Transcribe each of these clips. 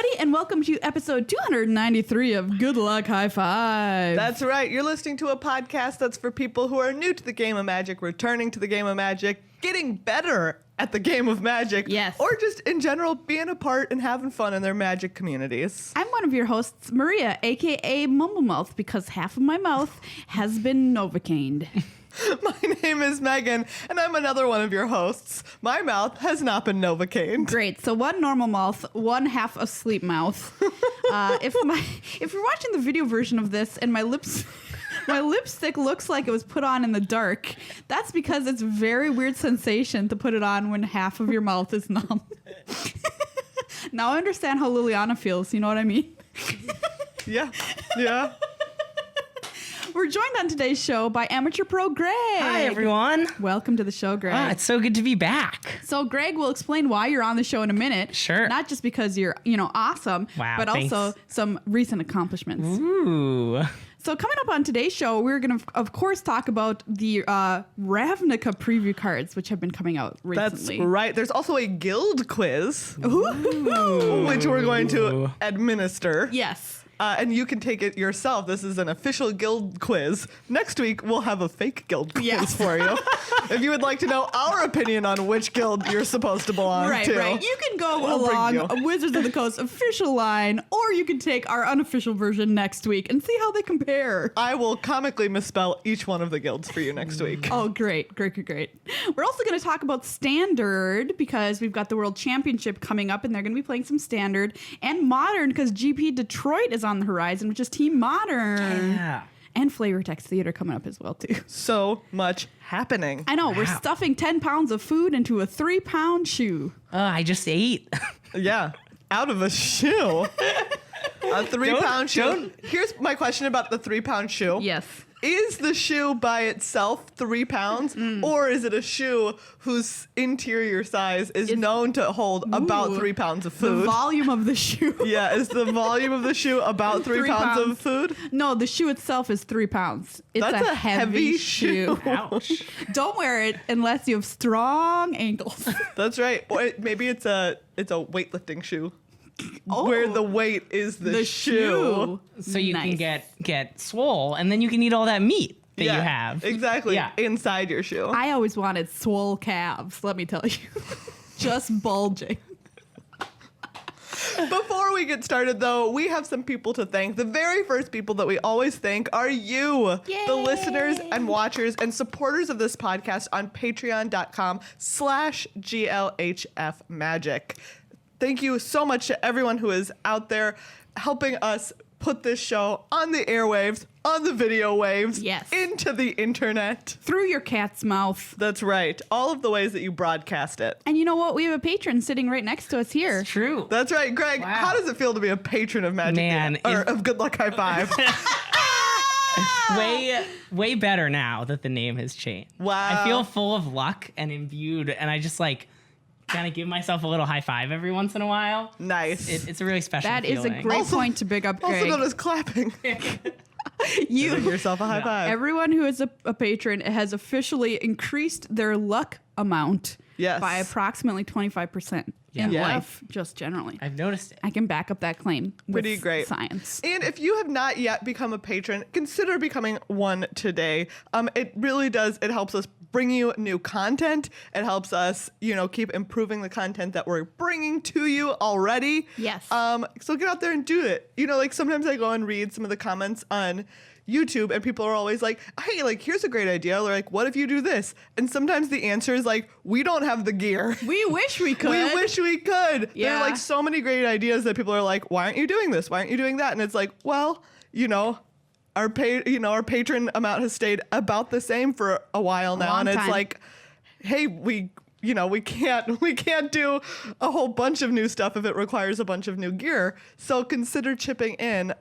everybody, and welcome to episode 293 of Good Luck High Five. That's right. You're listening to a podcast that's for people who are new to the game of Magic, returning to the game of Magic, getting better at the game of Magic, yes, or just in general being a part and having fun in their Magic communities. I'm one of your hosts, Maria, aka Mumblemouth, because half of my mouth has been Novocained. My name is Megan, and I'm another one of your hosts. My mouth has not been Novocained. Great. So one normal mouth, one half asleep mouth. If you're watching the video version of this and my lipstick looks like it was put on in the dark, that's because it's a very weird sensation to put it on when half of your mouth is numb. Now I understand how Liliana feels. You know what I mean? Yeah. We're joined on today's show by amateur pro Greg. Hi, everyone. Welcome to the show, Greg. It's so good to be back. So Greg will explain why you're on the show in a minute. Sure. Not just because you're, awesome, wow, but thanks. also some recent accomplishments. Ooh. So coming up on today's show, we're going to, of course, talk about the Ravnica preview cards, which have been coming out recently. That's right. There's also a guild quiz, Ooh. which we're going to administer. Yes. And you can take it yourself. This is an official guild quiz. Next week, we'll have a fake guild quiz for you. If you would like to know our opinion on which guild you're supposed to belong to. Right. You can go along a Wizards of the Coast official line, or you can take our unofficial version next week and see how they compare. I will comically misspell each one of the guilds for you next week. Oh, great. We're also going to talk about Standard because we've got the World Championship coming up, and they're going to be playing some Standard, and Modern because GP Detroit is on the horizon, which is Team Modern. Yeah. And Flavor Text Theater coming up as well, too. So much happening. I know. Wow. We're stuffing 10 pounds of food into a 3-pound shoe. I just ate. Yeah. Out of a shoe. A 3-pound shoe. Here's my question about the 3-pound shoe. Yes. Is the shoe by itself 3 pounds, or is it a shoe whose interior size is known to hold about 3 pounds of food? The volume of the shoe. Yeah, is the volume of the shoe about 3 pounds of food? No, the shoe itself is 3 pounds. It's That's a heavy shoe. Ouch. Don't wear it unless you have strong ankles. That's right. Or maybe it's a weightlifting shoe. Oh. Where the weight is the shoe. So you Nice. can get swole, and then you can eat all that meat that you have. Exactly. Yeah. Inside your shoe. I always wanted swole calves, let me tell you. Just bulging. Before we get started, though, we have some people to thank. The very first people that we always thank are you, Yay! the listeners and watchers and supporters of this podcast on patreon.com/GLHF Magic. Thank you so much to everyone who is out there helping us put this show on the airwaves, on the video waves, Yes. into the internet. Through your cat's mouth. That's right. All of the ways that you broadcast it. And you know what? We have a patron sitting right next to us here. True. That's right. Greg, Wow. how does it feel to be a patron of Magic? Man, or of Good Luck High Five? Way better now that the name has changed. Wow. I feel full of luck and imbued, and I just kind of give myself a little high five every once in a while. Nice. It's a really special That is feeling. a great Also- point to big up Also Greg. known as clapping. You, Give yourself a high five. everyone who is a patron has officially increased their luck amount Yes. by approximately 25% in Yeah. life, just generally. I've noticed it. I can back up that claim with Pretty great. science. And if you have not yet become a patron, consider becoming one today. It really does. It helps us bring you new content. It helps us, keep improving the content that we're bringing to you already. Yes. So get out there and do it. Sometimes I go and read some of the comments on YouTube and people are always like, hey, here's a great idea. They're like, what if you do this? And sometimes the answer is we don't have the gear. We wish we could. We wish we could. Yeah. There are so many great ideas that people are like, why aren't you doing this? Why aren't you doing that? And it's like, well, our patron amount has stayed about the same for a while now. long And it's time. like, hey, we can't do a whole bunch of new stuff if it requires a bunch of new gear. So consider chipping in,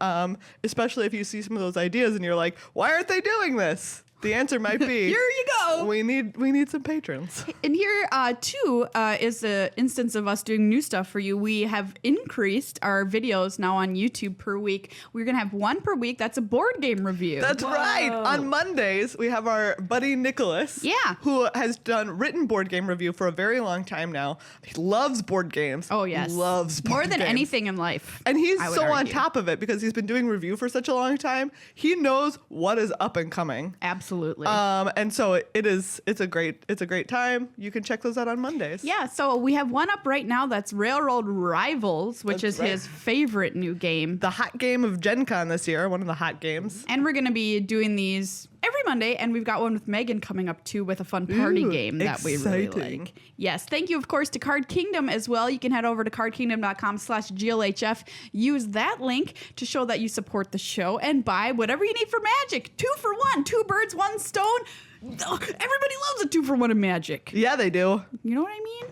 especially if you see some of those ideas and you're like, why aren't they doing this? The answer might be Here you go. we need some patrons. And here, too, is the instance of us doing new stuff for you. We have increased our videos now on YouTube per week. We're going to have one per week. That's a board game review. That's right. On Mondays, we have our buddy Nicholas. Yeah. Who has done written board game review for a very long time now. He loves board games. Oh, yes. Loves board More than games. anything in life. And he's I would so on argue. top of it because he's been doing review for such a long time. He knows what is up and coming. Absolutely. And so it's a great time. You can check those out on Mondays. Yeah, so we have one up right now that's Railroad Rivals, which That's is right. his favorite new game. The hot game of Gen Con this year, one of the hot games. And we're going to be doing these every Monday, and we've got one with Meghan coming up too with a fun party Ooh, game that we really exciting. like. Yes, thank you, of course, to Card Kingdom as well. You can head over to cardkingdom.com/GLHF. Use that link to show that you support the show and buy whatever you need for Magic. 2 for 1, 2 birds, 1 stone. Everybody loves a 2 for 1 in Magic. Yeah, they do. You know what I mean?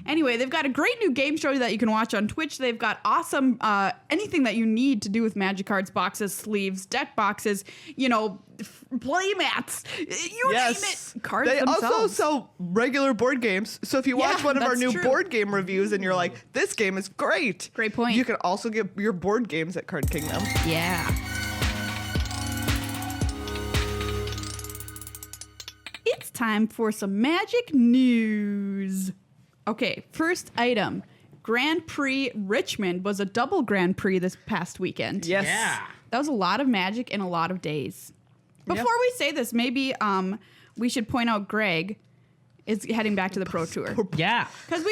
Anyway, they've got a great new game show that you can watch on Twitch. They've got awesome anything that you need to do with Magic cards, boxes, sleeves, deck boxes, play mats, you name it. Cards They themselves. also sell regular board games. So if you watch Yeah, one of our that's new true. board game reviews and you're like, this game is great. Great point. You can also get your board games at Card Kingdom. Yeah. It's time for some Magic news. Okay, first item. Grand Prix Richmond was a double Grand Prix this past weekend. Yes. Yeah. That was a lot of Magic in a lot of days. Before we say this, maybe we should point out Greg is heading back to the Pro Tour. Yeah. Because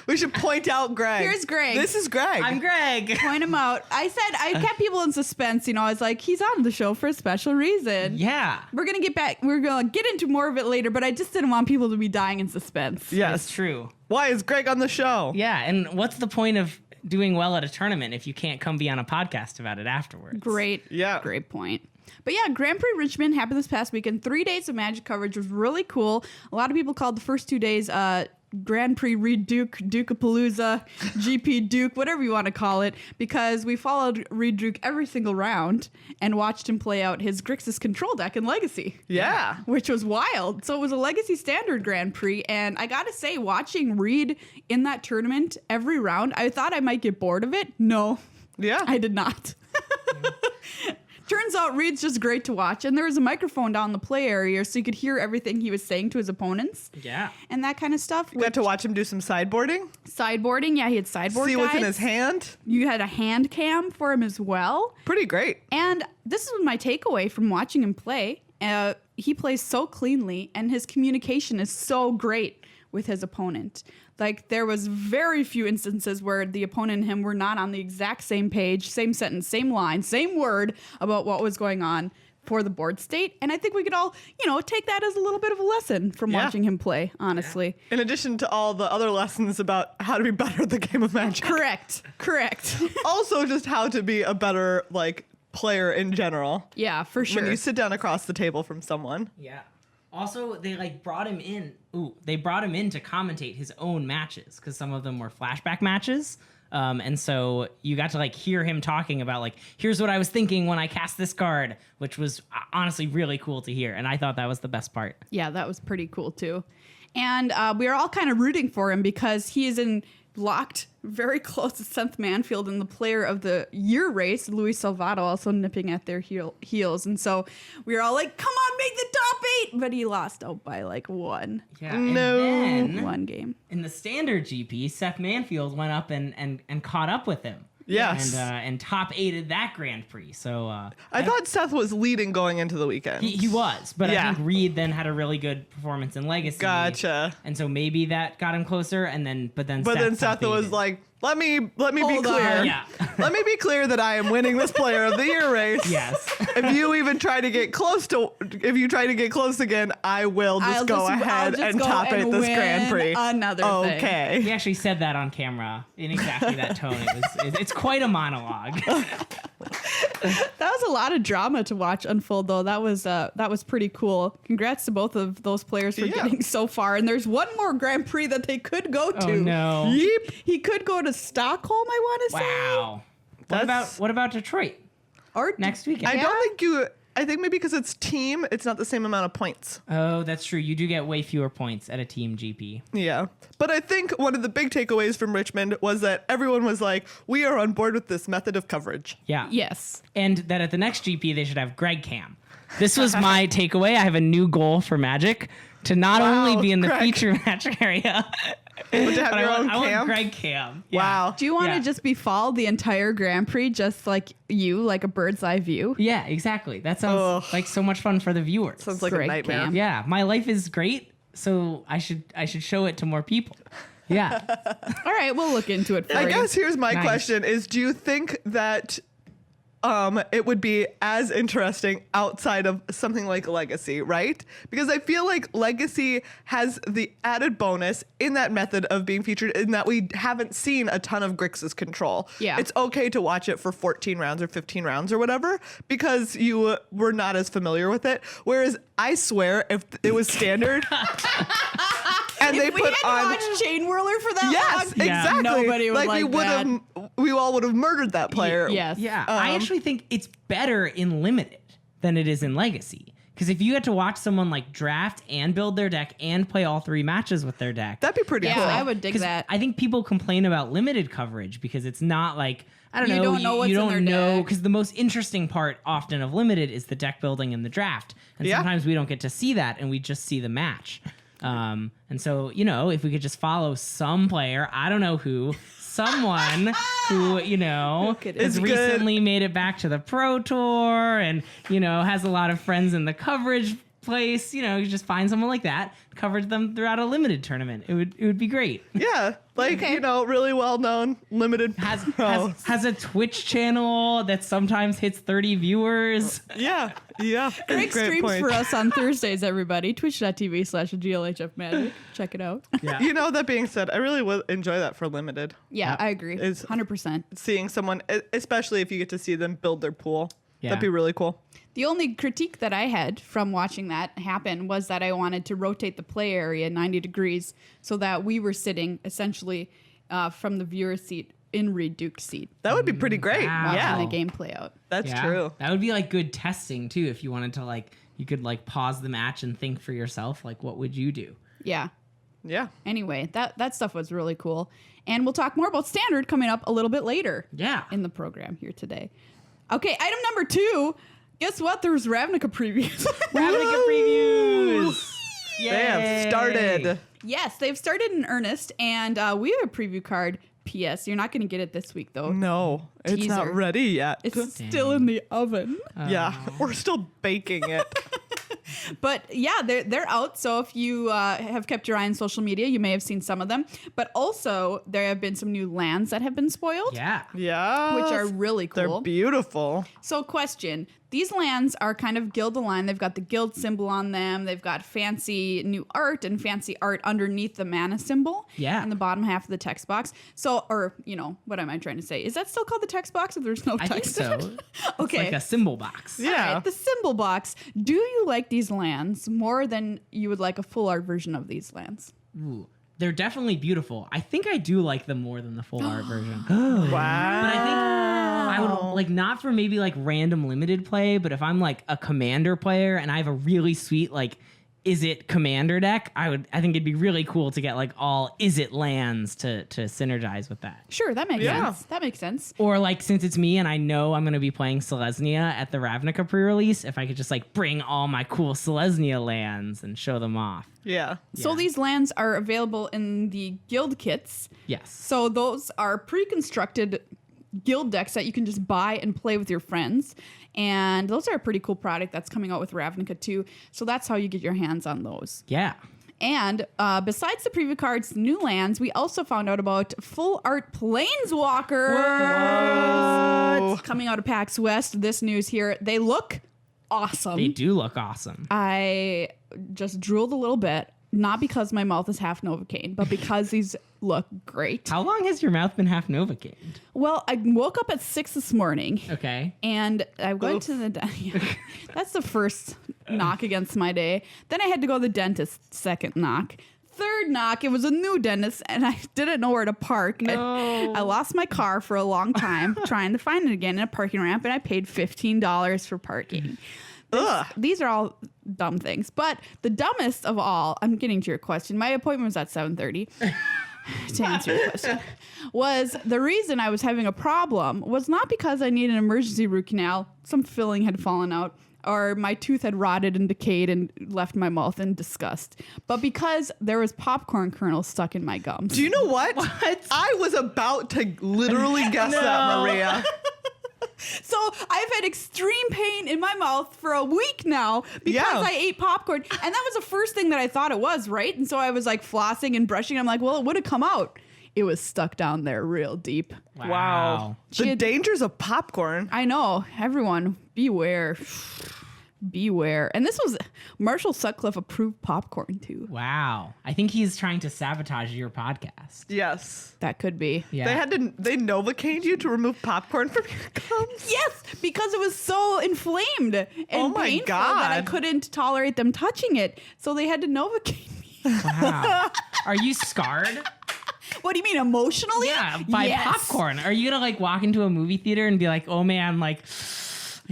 We should point out Greg. Here's Greg. This is Greg. I'm Greg. point him out. I kept people in suspense. I was like, he's on the show for a special reason. Yeah. We're going to get into more of it later, but I just didn't want people to be dying in suspense. Yes. It's true. Why is Greg on the show? Yeah. And what's the point of doing well at a tournament if you can't come be on a podcast about it afterwards? Great. Yeah. Great point. But yeah, Grand Prix Richmond happened this past weekend. 3 days of Magic coverage was really cool. A lot of people called the first 2 days Grand Prix Reed Duke, Dukeapalooza, GP Duke, whatever you want to call it, because we followed Reed Duke every single round and watched him play out his Grixis control deck in Legacy. Yeah. Which was wild. So it was a Legacy Standard Grand Prix, and I gotta say, watching Reed in that tournament every round, I thought I might get bored of it. No, Yeah. I did not. Turns out Reed's just great to watch, and there was a microphone down in the play area so you could hear everything he was saying to his opponents. Yeah. And that kind of stuff. We got to watch him do some sideboarding. Sideboarding, yeah, he had sideboard See what's in guides. his hand. You had a hand cam for him as well. Pretty great. And this is my takeaway from watching him play. He plays so cleanly, and his communication is so great with his opponent. Like, there was very few instances where the opponent and him were not on the exact same page, same sentence, same line, same word about what was going on for the board state. And I think we could all, take that as a little bit of a lesson from Yeah. watching him play, honestly. In addition to all the other lessons about how to be better at the game of Magic. Correct. Also just how to be a better, player in general. Yeah, for sure. When you sit down across the table from someone. Yeah. Also, they brought him in. They brought him in to commentate his own matches because some of them were flashback matches. And so you got to hear him talking about here's what I was thinking when I cast this card, which was honestly really cool to hear. And I thought that was the best part. Yeah, that was pretty cool too. And we are all kind of rooting for him because he is locked very close to Seth Manfield in the Player of the Year race, Luis Salvato also nipping at their heels. And so we were all like, come on, make the top 8. But he lost out by one. Yeah. No. And then One game. in the standard GP, Seth Manfield went up and caught up with him. Yes. And top 8'd that Grand Prix. So I thought Seth was leading going into the weekend. he was, but Yeah. I think Reed then had a really good performance in Legacy. Gotcha. And so maybe that got him closer. But then But Seth then Seth was top-8'd. like, let me be Hold clear. on. Yeah. Let me be clear that I am winning this Player of the Year race. Yes. If you even try to get close again, I will just go ahead and top 8 this Grand Prix. Another thing. Okay. He actually said that on camera in exactly that tone. It's quite a monologue. That was a lot of drama to watch unfold, though. That was pretty cool. Congrats to both of those players for Yeah. getting so far. And there's one more Grand Prix that they could go to. Oh no! Yeep. He could go to Stockholm, I want to say. Wow. That's- What about Detroit Or next weekend? I don't think I think maybe because it's team, it's not the same amount of points. Oh, that's true. You do get way fewer points at a team GP. Yeah. But I think one of the big takeaways from Richmond was that everyone was like, we are on board with this method of coverage. Yeah. Yes. And that at the next GP, they should have Greg Cam. This was my takeaway. I have a new goal for Magic to not only be in the Greg. feature match area, But to have but your own I want cam. Greg Cam. Yeah. Wow. Do you want to Yeah. just be fall the entire Grand Prix, just like you, like a bird's eye view? Yeah, exactly. That sounds like so much fun for the viewers. Sounds like Greg a nightmare. Cam. Yeah, my life is great, so I should show it to more people. Yeah. All right, we'll look into it for I you. guess here's my Nice. question is, do you think that it would be as interesting outside of something like Legacy, right? Because I feel like Legacy has the added bonus in that method of being featured in that we haven't seen a ton of Grixis control. Yeah. It's okay to watch it for 14 rounds or 15 rounds or whatever because you were not as familiar with it. Whereas I swear if it was standard and they If we put had on... to watch Chain Whirler for that Yes, long, Yeah. exactly. nobody would like we would that. have, we all would have murdered that player. Yes. Yeah, I actually think it's better in Limited than it is in Legacy. Because if you had to watch someone like draft and build their deck and play all 3 matches with their deck, That'd be pretty Yeah, cool. I would dig 'cause that. I think people complain about limited coverage because it's not like I don't You know. don't know what's you in don't their know deck. because the most interesting part often of limited is the deck building and the draft, and Yeah. sometimes we don't get to see that and we just see the match. And so if we could just follow some player, I don't know who, someone who at has It's good. recently made it back to the Pro Tour and has a lot of friends in the coverage place. You just find someone like that, cover them throughout a limited tournament. It would be great. Yeah, like Okay. really well known limited. Has a Twitch channel that sometimes hits 30 viewers. yeah. Greg Great streams point. for us on Thursdays, everybody. Twitch.tv/GLHF Magic. Check it out. Yeah. That being said, I really would enjoy that for limited. Yeah, I agree. Is- 100%. Seeing someone, especially if you get to see them build their pool, Yeah. that'd be really cool. The only critique that I had from watching that happen was that I wanted to rotate the play area 90 degrees so that we were sitting essentially from the viewer seat in Reed Duke's seat, That would be pretty great. Wow. Yeah, watching the game play out. that's Yeah. true. That would be like good testing too. If you wanted to you could pause the match and think for yourself, what would you do? Yeah. Yeah. Anyway, that stuff was really cool. And we'll talk more about Standard coming up a little bit later Yeah. in the program here today. Okay, item number 2. Guess what? There's Ravnica previews. Ravnica previews. They have started. Yes, they've started in earnest, and we have a preview card. P.S. You're not going to get it this week, though. No, it's not Teaser. ready yet. It's still in the oven. yeah, we're still baking it. But yeah, they're out. So if you have kept your eye on social media, you may have seen some of them. But also, there have been some new lands that have been spoiled, Yeah. Yeah, which are really they're cool. beautiful. So question, these lands are kind of guild aligned. They've got the guild symbol on them. They've got fancy new art and fancy art underneath the mana symbol. Yeah. In the bottom half of the text box. So, or, what am I trying to say? Is that still called the text box if there's no I text? think so. in it? It's Okay. like a symbol box. Yeah. All right, the symbol box. Do you like these lands more than you would like a full art version of these lands? Ooh, they're definitely beautiful. I think I do like them more than the full art version. Wow. But I think I would not for maybe random limited play, but if I'm a commander player and I have a really sweet is it commander deck, I think it'd be really cool to get all is it lands to synergize with that. Sure, that makes Yeah. sense. That makes sense. Or since it's me and I know I'm gonna be playing Selesnya at the Ravnica pre-release, if I could just bring all my cool Selesnya lands and show them off. Yeah. So Yeah. these lands are available in the guild kits. Yes. So those are pre-constructed guild decks that you can just buy and play with your friends. And those are a pretty cool product that's coming out with Ravnica too. So that's how you get your hands on those. Yeah. And besides the preview cards, new lands, we also found out about full art Planeswalkers coming out of PAX West. This news here, they look awesome. They do look awesome. I just drooled a little bit, not because my mouth is half Novocaine, but because these look great. How long has your mouth been half Novocaine? Well, I woke up at 6 this morning. Okay. And I went to the that's the first knock against my day. Then I had to go to the dentist, second knock. Third knock, it was a new dentist, and I didn't know where to park. No. I lost my car for a long time trying to find it again in a parking ramp, and I paid $15 for parking. Ugh. These are all dumb things. But the dumbest of all, I'm getting to your question. My appointment was at 7:30. To answer your question, was the reason I was having a problem was not because I needed an emergency root canal, some filling had fallen out, or my tooth had rotted and decayed and left my mouth in disgust, but because there was popcorn kernels stuck in my gums. Do you know what? I was about to literally guess that, Maria. So I've had extreme pain in my mouth for a week now because I ate popcorn. And that was the first thing that I thought it was, right? And so I was like flossing and brushing. I'm like, well, it would have come out. It was stuck down there real deep. Wow. The dangers of popcorn. I know. Everyone, beware. Beware. And this was Marshall Sutcliffe approved popcorn too. Wow. I think he's trying to sabotage your podcast. Yes. That could be. Yeah. They Novocained you to remove popcorn from your gums? Yes, because it was so inflamed and my painful that I God. couldn't tolerate them touching it. So they had to Novocaine me. Wow. Are you scarred? What do you mean, emotionally? Yeah, by Yes. popcorn. Are you gonna like walk into a movie theater and be like, oh man, like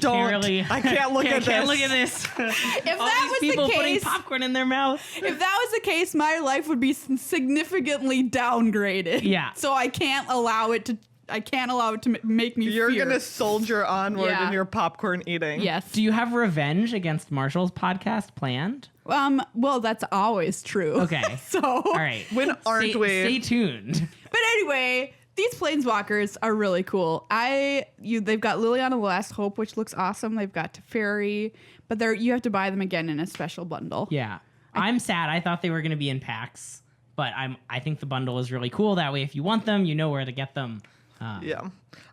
I can't look at this. Can't look at this. If All that these was people the putting case, popcorn in their mouth. if that was the case, my life would be significantly downgraded. Yeah. So I can't allow it to. I can't allow it to make me. You're fear. gonna soldier onward Yeah. in your popcorn eating. Yes. Do you have revenge against Marshall's podcast planned? Well, that's always true. Okay. So. All right. When aren't we? Stay tuned. But anyway, these planeswalkers are really cool. They've got Liliana the Last Hope, which looks awesome. They've got Teferi, but you have to buy them again in a special bundle. Yeah. I'm sad. I thought they were going to be in packs, but I think the bundle is really cool. That way, if you want them, you know where to get them. Yeah.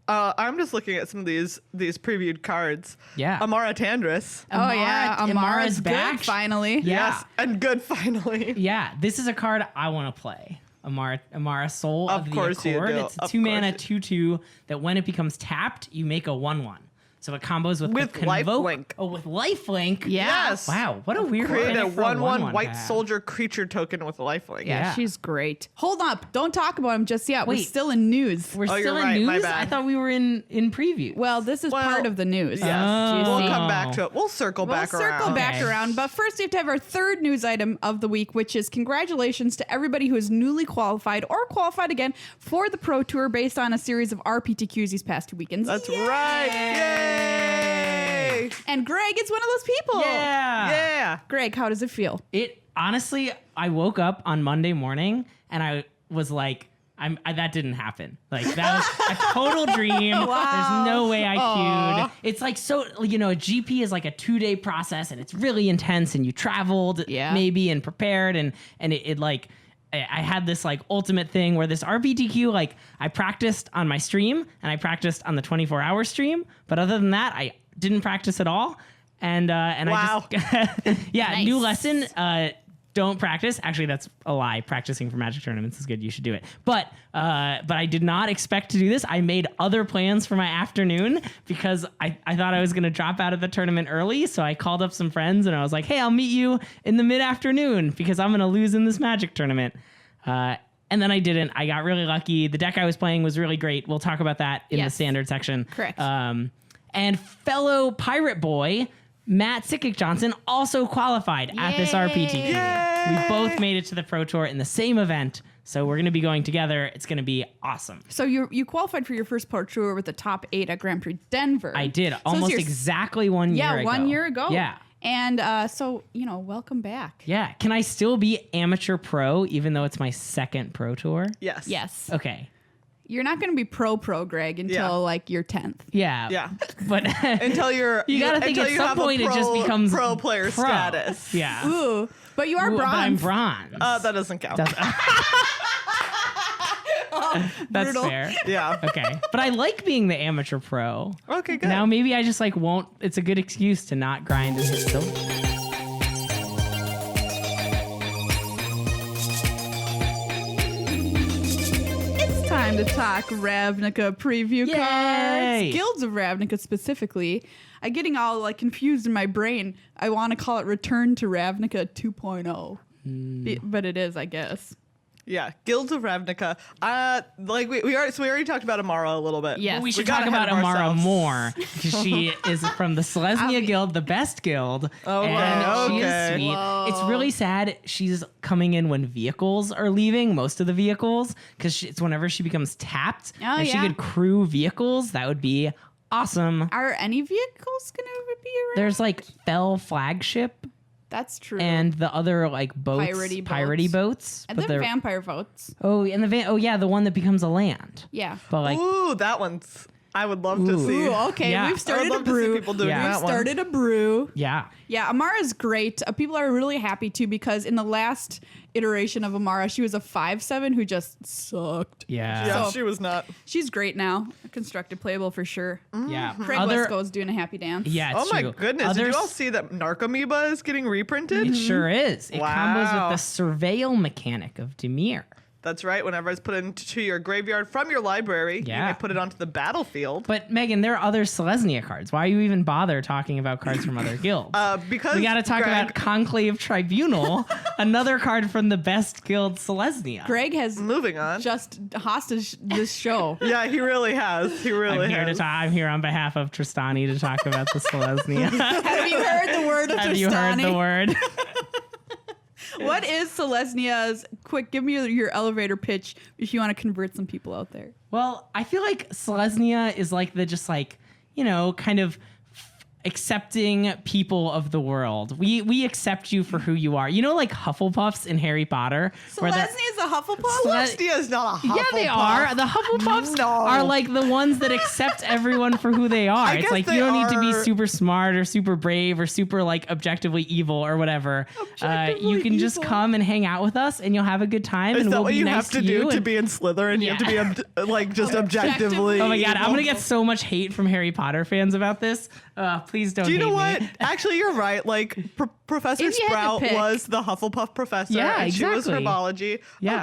I'm just looking at some of these previewed cards. Yeah. Amara Tandris. Oh yeah, Amara's Amara's back. good finally. Yeah. Yes. And good finally. Yeah, this is a card I want to play. Amara Soul of the course you Accord. do. It's a Of 2-mana course 2/2 that when it becomes tapped, you make a 1/1. So it combos with With the Convoke. lifelink. Oh, with lifelink. Yeah. Yes. Wow, what a weird Create a mechanic for 1/1 white pack. soldier creature token with lifelink. Yeah, Yeah. she's great. Hold up, don't talk about him just yet. We're Wait. still in news. We're Oh, still you're in right, my news? bad. I thought we were in preview. Well, this is Well, part of the news. Yes. Oh. Do you We'll see? come back to it. We'll circle back around. Circle back Okay. around, but first we have to have our third news item of the week, which is congratulations to everybody who is newly qualified or qualified again for the Pro Tour based on a series of RPTQs these past 2 weekends. That's right. Yay! And Greg is one of those people. yeah. Yeah. Greg, how does it feel? It honestly, I woke up on Monday morning and I was like, that didn't happen. Like that was a total dream. Wow. There's no way I Aw. queued. It's like so, a GP is like a 2-day process and it's really intense and you traveled maybe and prepared and it like I had this like ultimate thing where this RPTQ, like I practiced on my stream and I practiced on the 24-hour stream, but other than that, I didn't practice at all. And Wow. I just Nice. new lesson. Don't practice. Actually, that's a lie. Practicing for Magic tournaments is good. You should do it. But I did not expect to do this. I made other plans for my afternoon because I thought I was going to drop out of the tournament early. So I called up some friends and I was like, hey, I'll meet you in the mid-afternoon because I'm going to lose in this Magic tournament. And then I didn't. I got really lucky. The deck I was playing was really great. We'll talk about that in the Yes. standard section. Correct. And fellow pirate boy, Matt Sickick Johnson, also qualified at this RPTQ. Yay! We both made it to the Pro Tour in the same event, so we're going to be going together. It's going to be awesome. So you qualified for your first Pro Tour with the top 8 at Grand Prix Denver. I did So almost it's your- exactly 1 year ago. Yeah, 1 year ago. Yeah. And so, welcome back. Yeah. Can I still be amateur pro even though it's my second Pro Tour? Yes. Yes. Okay. You're not going to be pro, Greg, until Yeah. like your 10th. Yeah. Yeah. But Until you're you got to think until at you some have a point it just becomes pro player pro. status. Yeah. Ooh, but you are But I'm bronze. bronze. That doesn't count. That's Brutal. fair. Yeah. Okay. But I like being the amateur pro. Okay, good. Now maybe I just like won't. It's a good excuse to not grind and hit silver. It's time to talk Ravnica preview Yay! cards. Guilds of Ravnica specifically. I'm getting all like confused in my brain. I want to call it Return to Ravnica 2.0. But it is, I guess. Yeah, Guilds of Ravnica. Like we already talked about Amara a little bit. Yes. We should got talk ahead about of Amara ourselves. more because she is from the Selesnya Guild, the best guild. And she is okay. sweet. Whoa. It's really sad she's coming in when vehicles are leaving, most of the vehicles, because it's whenever she becomes tapped. Oh, if she yeah. could crew vehicles, that would be awesome. Are any vehicles gonna be around? There's like Fell Flagship That's true. and the other like boats, Piratey boats. and but then they're- vampire votes. Oh, and the one that becomes a land. Yeah. But like, Ooh, that one's. I would love to Ooh. see. Ooh, okay. Yeah. We've I would started a love to see brew. people doing Yeah. that We've one. started a brew. yeah. Yeah, Amara's great. People are really happy too because in the last iteration of Amara, she was a 5/7 who just sucked. Yeah. Yeah, So- she was not. She's great now. Constructed playable for sure. Yeah. Craig Wesco's doing a happy dance. Yeah, it's Oh my true. goodness! Did you all see that Narcomoeba is getting reprinted? It sure is. It combos Wow. with the surveil mechanic of Demir. That's right. Whenever it's put into your graveyard from your library, you Yeah. may put it onto the battlefield. But Megan, there are other Selesnya cards. Why you even bother talking about cards from other guilds? Because we got to talk Greg, about Conclave Tribunal, another card from the best guild, Selesnya. Greg has Moving on. just hostage this show. Yeah, he really has. He really I'm here has. I'm here on behalf of Tristani to talk about the Selesnya. Have you heard the word of Have you heard the Tristani? word? What is Selesnya's? Quick, give me your elevator pitch if you want to convert some people out there. Well, I feel like Selesnya is like the just like, kind of accepting people of the world. We accept you for who you are. Like Hufflepuffs in Harry Potter. where they're- Selesnya is a Hufflepuff? Celestia is not a Hufflepuff. Yeah, they are. The Hufflepuffs No. are like the ones that accept everyone for who they are. It's guess like they you don't need to be are- super smart or super brave or super like objectively evil or whatever. You can just evil. come and hang out with us and you'll have a good time Is and that we'll what be you nice have to do to and- be in Slytherin? You have to be like just objectively. Oh my god, I'm gonna get so much hate from Harry Potter fans about this. Please don't. Do you know hate what? me. Actually, you're right. Like Professor If you had to Sprout pick- was the Hufflepuff professor, Yeah, and she was exactly. herbology. Yeah.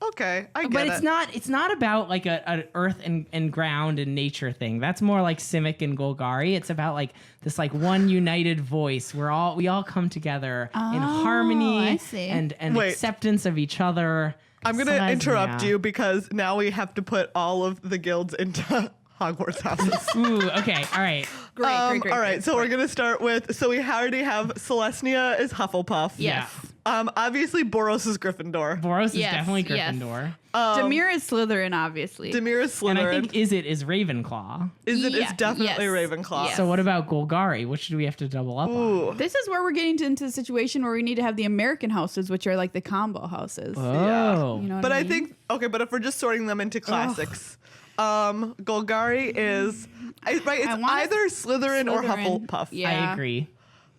Okay, I get But it. it's not about like an earth and ground and nature thing. That's more like Simic and Golgari. It's about like this like one united voice. We all come together in harmony I see. and Wait. acceptance of each other. I'm gonna Selesnya. interrupt you because now we have to put all of the guilds into Hogwarts houses. Ooh, okay, all right. Great. All right, so we're gonna start with. So we already have Selesnya is Hufflepuff. Yes. Obviously Boros is Gryffindor. Boros is Yes, definitely yes. Gryffindor. Demir is Slytherin, obviously. Demir is And I Slytherin. think Izzet is Ravenclaw. Is Yeah, definitely yes. Ravenclaw. Yes. So what about Golgari? Which do we have to double up on? Ooh. This is where we're getting into the situation where we need to have the American houses, which are like the combo houses. Oh. You know what But I I mean? think but if we're just sorting them into classics, Golgari is right. It's I wanna- either Slytherin or Slytherin. Hufflepuff. Yeah. I agree.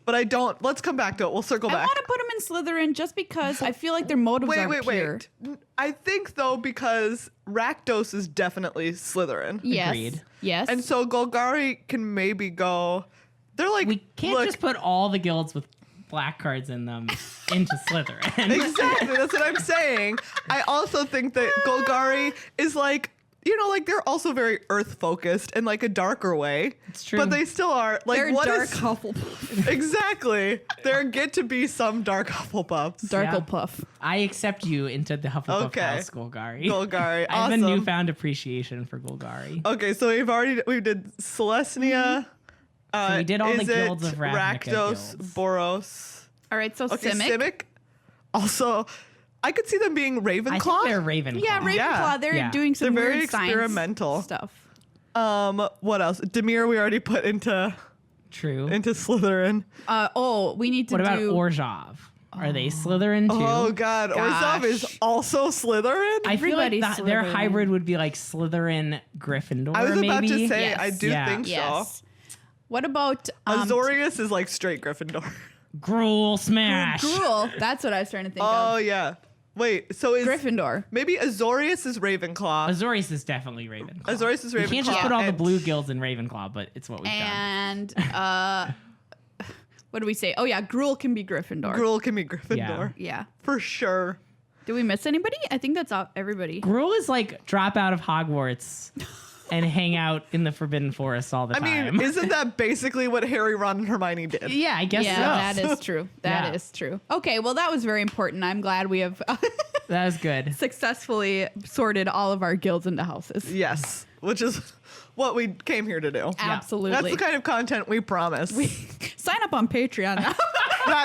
But I don't. Let's come back to it. We'll circle I back. want to put them in Slytherin just because I feel like their motives are pure. Wait. I think though because Rakdos is definitely Slytherin, Yes. Agreed. Yes. and so Golgari can maybe go. They're like We can't look, just put all the guilds with black cards in them into Slytherin. exactly. That's what I'm saying. I also think that Golgari is like. Like they're also very earth focused in like a darker way. It's true. But they still are like they're what dark is Hufflepuff. exactly. There get to be some dark Hufflepuffs. Darklepuff. I accept you into the Hufflepuff Okay. house, Golgari. Golgari, I have a awesome. newfound appreciation for Golgari. Okay, so we did Selesnya. So we did all the Izzet, Guilds of Ravnica Rakdos, guilds. Boros. All right, so Okay, Simic. Simic. Also, I could see them being Ravenclaw. I think they're Ravenclaw. Yeah, Ravenclaw. Yeah. They're Yeah. doing some They're very weird science experimental. stuff. What else? Demir we already put into True. Slytherin. We need to What about do. Orzhov? Are they Slytherin too? Oh god, Orzhov is Gosh. also Slytherin? I feel like Everybody's their Slytherin. hybrid would be like Slytherin, Gryffindor. I was about maybe. to say Yes. I do Yeah. think Yes. What about Azorius is like straight Gryffindor. Gruel smash. Gruel? That's what I was trying to think Oh of. yeah. Wait, so is Gryffindor. maybe Azorius is Ravenclaw? Azorius is definitely Ravenclaw. Azorius is You can't just Ravenclaw, put all the and- blue guilds in Ravenclaw, but it's what we've done. And what do we say? Oh yeah, Gruel can be Gryffindor. Gruel can be Gryffindor. Yeah. For sure. Did we miss anybody? I think that's everybody. Gruel is like drop out of Hogwarts and hang out in the Forbidden Forest all the I time. mean, isn't that basically what Harry, Ron, and Hermione did? yeah, I guess Yeah, so. that is true. That Yeah. is true. Okay, well that was very important. I'm glad we have That was good. successfully sorted all of our guilds into houses. Yes, which is what we came here to do. Absolutely. That's the kind of content we promise. Sign up on Patreon now.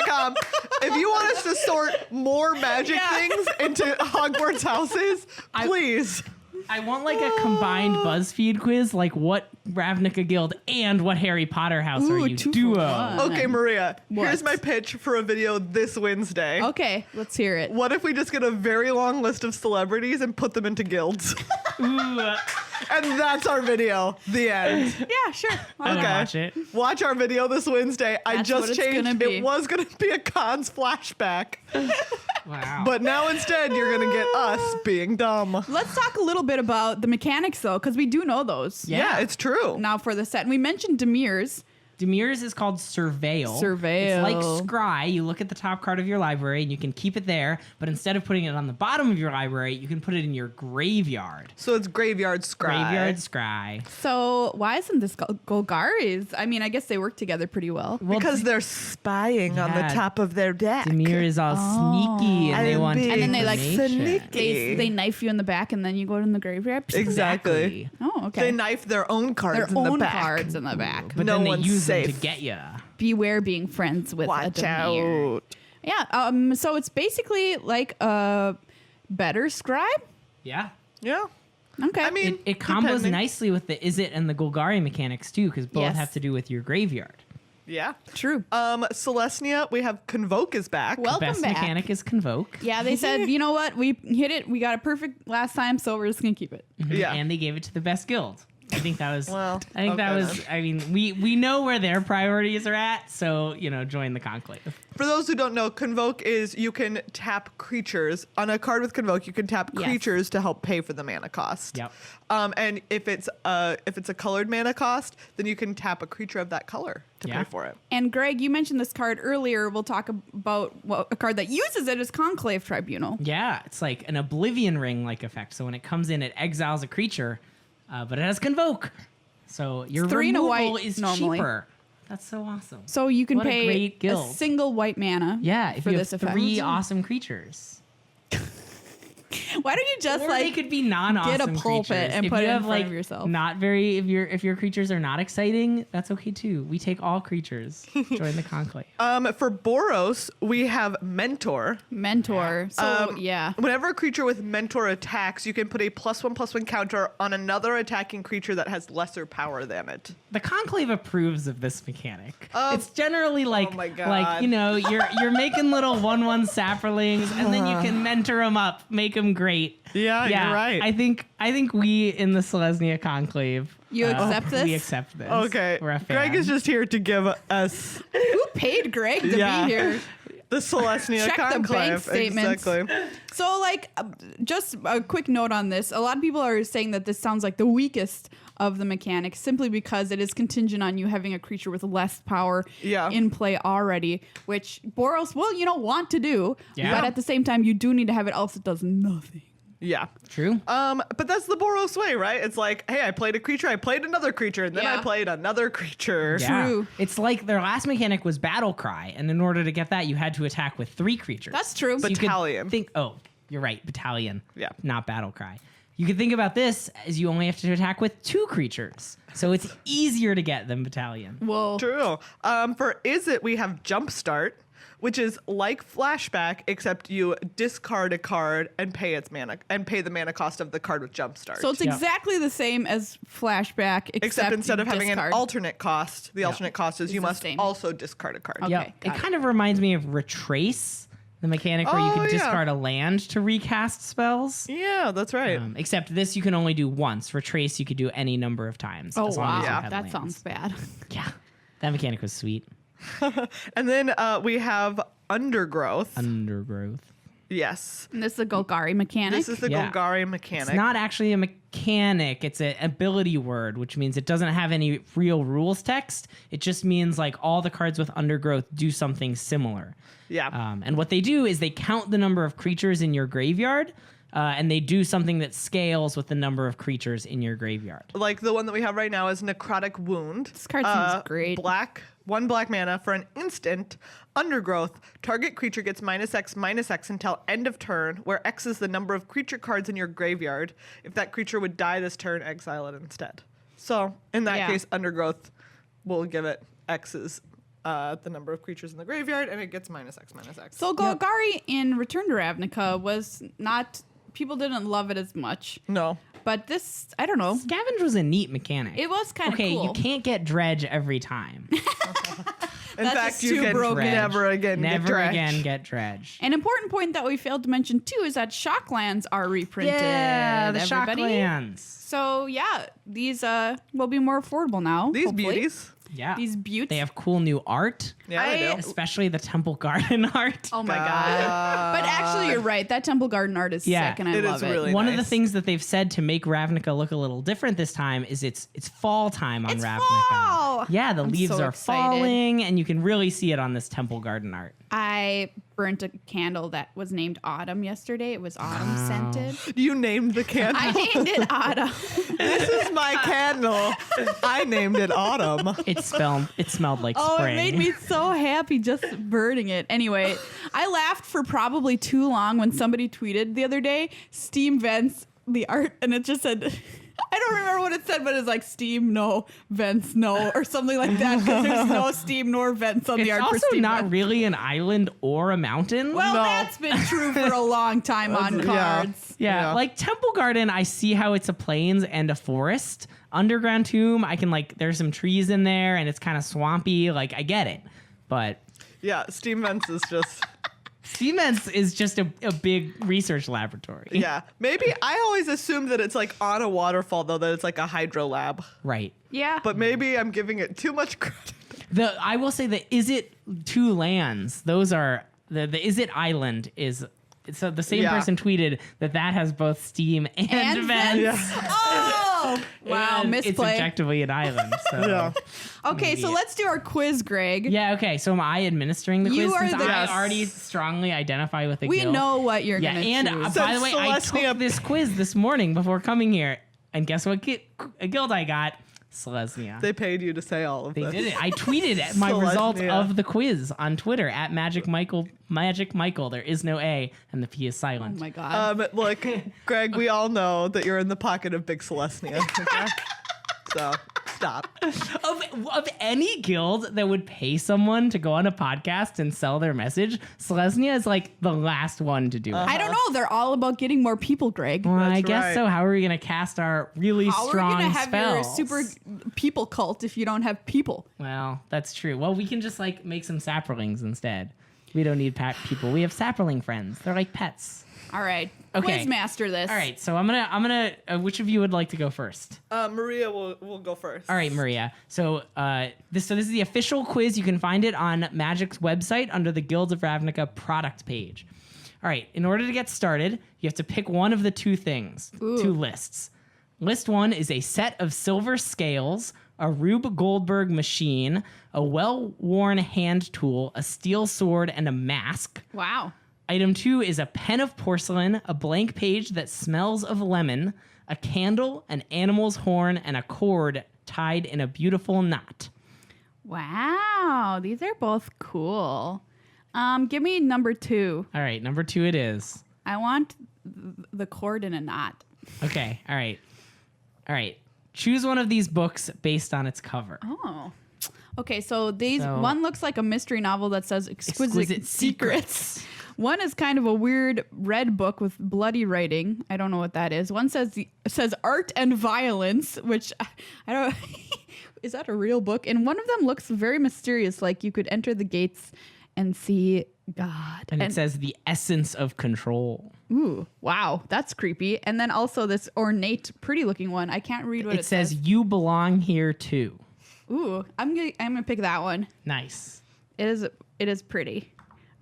.com. If you want us to sort more magic things into Hogwarts houses, please. I want like a combined BuzzFeed quiz, like what Ravnica Guild and what Harry Potter house are you? 2 for Duo. 1. Okay, Maria, What? here's my pitch for a video this Wednesday. Okay, let's hear it. What if we just get a very long list of celebrities and put them into guilds? Ooh, And that's our video. The end. Yeah, sure. I Okay. watch it. Watch our video this Wednesday. I That's just what it's changed. gonna be. It was going to be a cons flashback. Wow. But now instead, you're going to get us being dumb. Let's talk a little bit about the mechanics, though, because we do know those. Yeah, it's true. Now for the set. And we mentioned Demir's. Demir's is called Surveil. Surveil. It's like Scry. You look at the top card of your library and you can keep it there, but instead of putting it on the bottom of your library, you can put it in your graveyard. So it's graveyard scry. Graveyard Scry. So why isn't this Golgari's? I mean, I guess they work together pretty well. Well, Because they're spying on the Yeah. top of their deck. Demir is all sneaky and they I'm want being And then they, like, information. sneaky. They knife you in the back and then you go in the graveyard. Exactly. Oh, okay. They knife their own cards Their in the own back. cards in the back. But No then they one's use them safe. to get you. Beware being friends with a Watch Demir. out. Yeah. So it's basically like a better scribe. Yeah. Yeah. Okay. I mean, It combos depending. nically with the Is It and the Golgari mechanics too, because both Yes. have to do with your graveyard. Yeah. true. Selesnya, we have Convoke is back. Well- The Welcome best back. mechanic is Convoke. Yeah, they said, you know what? We hit it. We got it perfect last time, so we're just gonna keep it. Yeah. And they gave it to the best guild. I think that was. Well, I think that okay was. I mean, we know where their priorities are at, so join the conclave. For those who don't know, Convoke is you can tap creatures. On a card with Convoke, you can tap Yes. creatures to help pay for the mana cost. Yep. And if it's a colored mana cost, then you can tap a creature of that color to Yeah. pay for it. And Greg, you mentioned this card earlier. We'll talk about a card that uses it as Conclave Tribunal. Yeah, it's like an Oblivion Ring like effect. So when it comes in, it exiles a creature, but it has Convoke. So your 3 and a removal white is normally. cheaper. That's so awesome. So you can What a pay great guild. a single white mana. Yeah, if for you this have effect. 3 awesome creatures. Why don't you just Or like they could be non-awesome get a pulpit creatures. and If put you it in have, front like, of yourself? Not very. If your creatures are not exciting, that's okay too. We take all creatures. Join the conclave. For Boros, we have Mentor. mentor? So yeah, Whenever a creature with Mentor attacks, you can put a +1/+1 counter on another attacking creature that has lesser power than it. The conclave approves of this mechanic. It's generally like, my God. like you're making little 1/1 sapperlings, and then you can mentor them up, make them great. Yeah, you're right. I think we in the Selesnya conclave. You accept this? We accept this. Okay. We're a fan. Greg is just here to give us who paid Greg to Yeah. be here? the Selesnya Check the bank Conclave. statements. Exactly. So, like, just a quick note on this. A lot of people are saying that this sounds like the weakest of the mechanics simply because it is contingent on you having a creature with less power Yeah. in play already, which Boros will, want to do. Yeah. But at the same time, you do need to have it else that does nothing. Yeah. True. But that's the Boros way, right? It's like, hey, I played a creature, I played another creature, and then I Yeah. played another creature. Yeah. True. It's like their last mechanic was Battle Cry, and in order to get that, you had to attack with 3 creatures. That's true. So you could Battalion. you're right, Battalion. Yeah. Not Battle Cry. You could think about this as you only have to attack with 2 creatures. So it's easier to get than Battalion. Well, True. For Is It, we have Jumpstart, which is like Flashback, except you discard a card and pay its mana and pay the mana cost of the card with Jumpstart. so it's Yeah. exactly the same as Flashback, except instead of having discard. an alternate cost, the alternate cost is you the must same. also discard a card. Okay. Yep. It got kind of reminds me of Retrace, the mechanic where you Oh, could yeah. discard a land to recast spells. Yeah, that's right. Except this you can only do once. Retrace you could do any number of times. Oh as long as you wow, had that lands. sounds bad. Yeah. That mechanic was sweet. And then we have Undergrowth. Undergrowth. Yes. And this is a Golgari mechanic. This is the Yeah. Golgari mechanic. It's not actually a mechanic. It's an ability word, which means it doesn't have any real rules text. It just means like all the cards with Undergrowth do something similar. Yeah. And what they do is they count the number of creatures in your graveyard. and they do something that scales with the number of creatures in your graveyard. Like the one that we have right now is Necrotic Wound. This card seems great. One black mana for an instant. Undergrowth. Target creature gets -X until end of turn, where X is the number of creature cards in your graveyard. If that creature would die this turn, exile it instead. So in that case, Undergrowth will give it X's. The number of creatures in the graveyard, and it gets -X. So Golgari in Return to Ravnica was not... People didn't love it as much. No. But this, I don't know. Scavenge was a neat mechanic. It was kind of cool. cool. You can't get Dredge every time. In That's fact, just you too can broken. never again get Never Dredge. again get Dredge. An important point that we failed to mention too is that Shocklands are reprinted. Yeah, the everybody. Shocklands. So yeah, these will be more affordable now. These hopefully. beauties. Yeah. These buttes. They have cool new art. Yeah, they do. Especially the Temple Garden art. Oh my god! But actually, you're right. That Temple Garden art is Yeah, sick, and I it love is it. really One of the nice. things that they've said to make Ravnica look a little different this time is it's fall time on It's Ravnica. fall! Yeah, the I'm leaves so are excited. falling, and you can really see it on this Temple Garden art. I burnt a candle that was named Autumn yesterday. It was autumn scented. You named the candle. I named it Autumn. This is my candle. I named it Autumn. It smelled like Oh, spring. it made me so happy just burning it. Anyway, I laughed for probably too long when somebody tweeted the other day, Steam vents the art, and it just said, I don't remember what it said, but it's like Steam, no, vents, no, or something like that, because there's no Steam nor vents on the It's art for also Steam. not vents. really an island or a mountain. Well, No. that's been true for a long time on Yeah. cards. Yeah, like Temple Garden, I see how it's a plains and a forest. Underground Tomb, I can there's some trees in there and it's kind of swampy. Like, I get it. But Yeah, Steam Vents is just... Siemens is just a big research laboratory. Yeah. Maybe I always assumed that it's like on a waterfall, though, that it's like a hydro lab. Right. Yeah. But maybe I'm giving it too much credit. I will say the Is It Two Lands, those are the Is It Island is so the same Yeah. person tweeted that has both Steam and vents. Yeah. Oh, wow, And it's misplay. objectively an island. So. Yeah. Okay, so let's do our quiz, Greg. Yeah, okay. So am I administering the You quiz are since the- I Yes. already strongly identify with the We guild? know what you're Yeah, going to and choose. by the So way, I Selesnya- took this quiz this morning before coming here, and guess what guild I got? Selesnya. They paid you to say all of They this. did it. I tweeted my Selesnya. results of the quiz on Twitter at Magic Michael. There is no A, and the P is Oh silent. my God. Look, Greg, we all know that you're in the pocket of Big Selesnya. Okay? So, stop. Of any guild that would pay someone to go on a podcast and sell their message, Selesnya is like the last one to do it. I don't know. They're all about getting more people, Greg. Well, I That's guess right. so. How are we going to cast our really How are we strong going to have your spells? super people cult if you don't have people? Well, that's true. Well, we can just make some sapperlings instead. We don't need people. We have sapperling friends. They're like pets. All right. Okay. Quiz master this. All right. So I'm gonna. Which of you would like to go first? Maria will go first. All right, Maria. So this is the official quiz. You can find it on Magic's website under the Guilds of Ravnica product page. All right. In order to get started, you have to pick one of the two things, two lists. List one is a set of silver scales, a Rube Goldberg machine, a well-worn hand tool, a steel sword, and a mask. Wow. Item 2 is a pen of porcelain, a blank page that smells of lemon, a candle, an animal's horn, and a cord tied in a beautiful knot. Wow. These are both cool. Give me number 2. All right, number 2 it is. I want the cord in a knot. Okay, all right. All right. Choose one of these books based on its cover. Oh. Okay, so one looks like a mystery novel that says Exquisite Secrets. One is kind of a weird red book with bloody writing. I don't know what that is. One says Art and Violence, which I don't is that a real book? And one of them looks very mysterious, like you could enter the gates and see God. And it says the essence of control. Ooh, wow, that's creepy. And then also this ornate, pretty looking one. I can't read what it says you belong here too. Ooh, I'm gonna pick that one. Nice. It is pretty.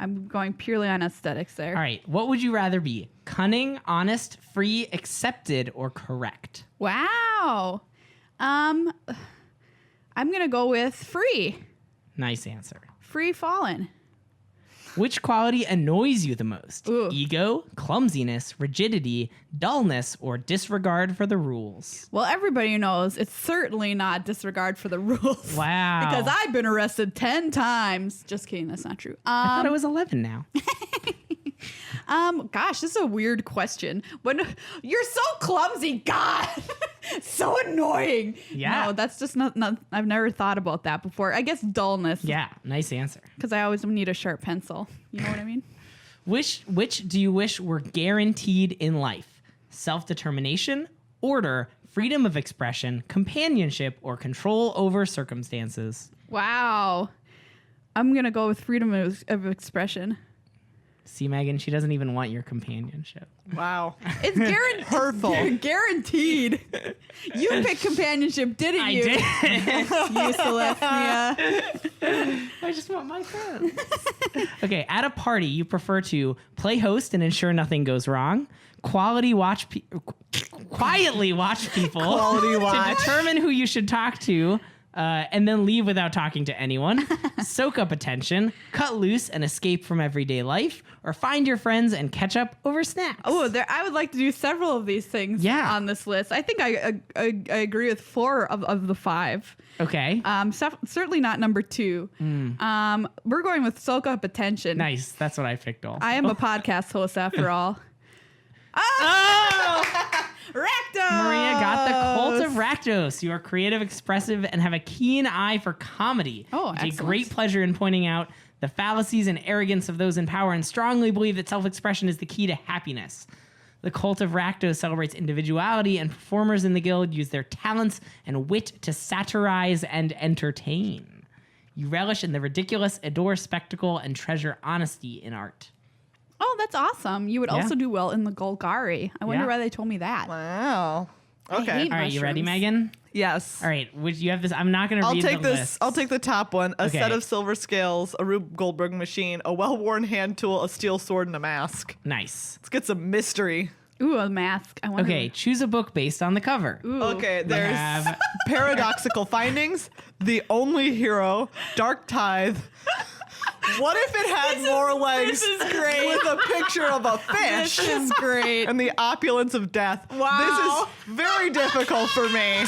I'm going purely on aesthetics there. All right. What would you rather be? Cunning, honest, free, accepted, or correct? Wow. I'm gonna go with free. Nice answer. Free fallen. Which quality annoys you the most? Ooh. Ego, clumsiness, rigidity, dullness, or disregard for the rules? Well, everybody knows it's certainly not disregard for the rules. Wow. Because I've been arrested 10 times. Just kidding, that's not true. I thought it was 11 now. Gosh, this is a weird question. When you're so clumsy, God, so annoying. Yeah. No, that's just not. I've never thought about that before. I guess dullness. Yeah, nice answer. Because I always need a sharp pencil. You know what I mean? Which do you wish were guaranteed in life? Self-determination, order, freedom of expression, companionship, or control over circumstances? Wow. I'm gonna go with freedom of expression. See, Megan, she doesn't even want your companionship. Wow. It's guaranteed. Hurtful. Guaranteed. You picked companionship, didn't I you? did. You Selesnya. I just want my friends. Okay, at a party, you prefer to play host and ensure nothing goes wrong, quietly watch people Quality to watch. determine who you should talk to, and then leave without talking to anyone, soak up attention, cut loose and escape from everyday life, or find your friends and catch up over snacks. Oh, I would like to do several of these things on this list. I think I agree with 4 of the 5. Okay. Certainly not number 2. We're going with soak up attention. Nice. That's what I picked also. I am a podcast host after all. Oh! Rakdos! Maria got the cult of Rakdos. You are creative, expressive, and have a keen eye for comedy. Oh, You take excellent. great pleasure in pointing out the fallacies and arrogance of those in power and strongly believe that self-expression is the key to happiness. The cult of Rakdos celebrates individuality, and performers in the guild use their talents and wit to satirize and entertain. You relish in the ridiculous, adore spectacle, and treasure honesty in art. Oh, that's awesome. You would Yeah. also do well in the Golgari. I wonder Yeah. why they told me that. Wow. I Okay. hate All right, you ready, mushrooms. Megan? Yes. All right, which you have this. I'm not going to I'll read take the this. list. I'll take the top one. A Okay. set of silver scales, a Rube Goldberg machine, a well-worn hand tool, a steel sword, and a mask. Nice. Let's get some mystery. Ooh, a mask. I wonder. Okay, choose a book based on the cover. Ooh. Okay, We there's have Paradoxical Findings, The Only Hero, Dark Tithe. What if it had more legs? this is great. With a picture of a fish. This is great. And the opulence of death. Wow. This is very difficult for me.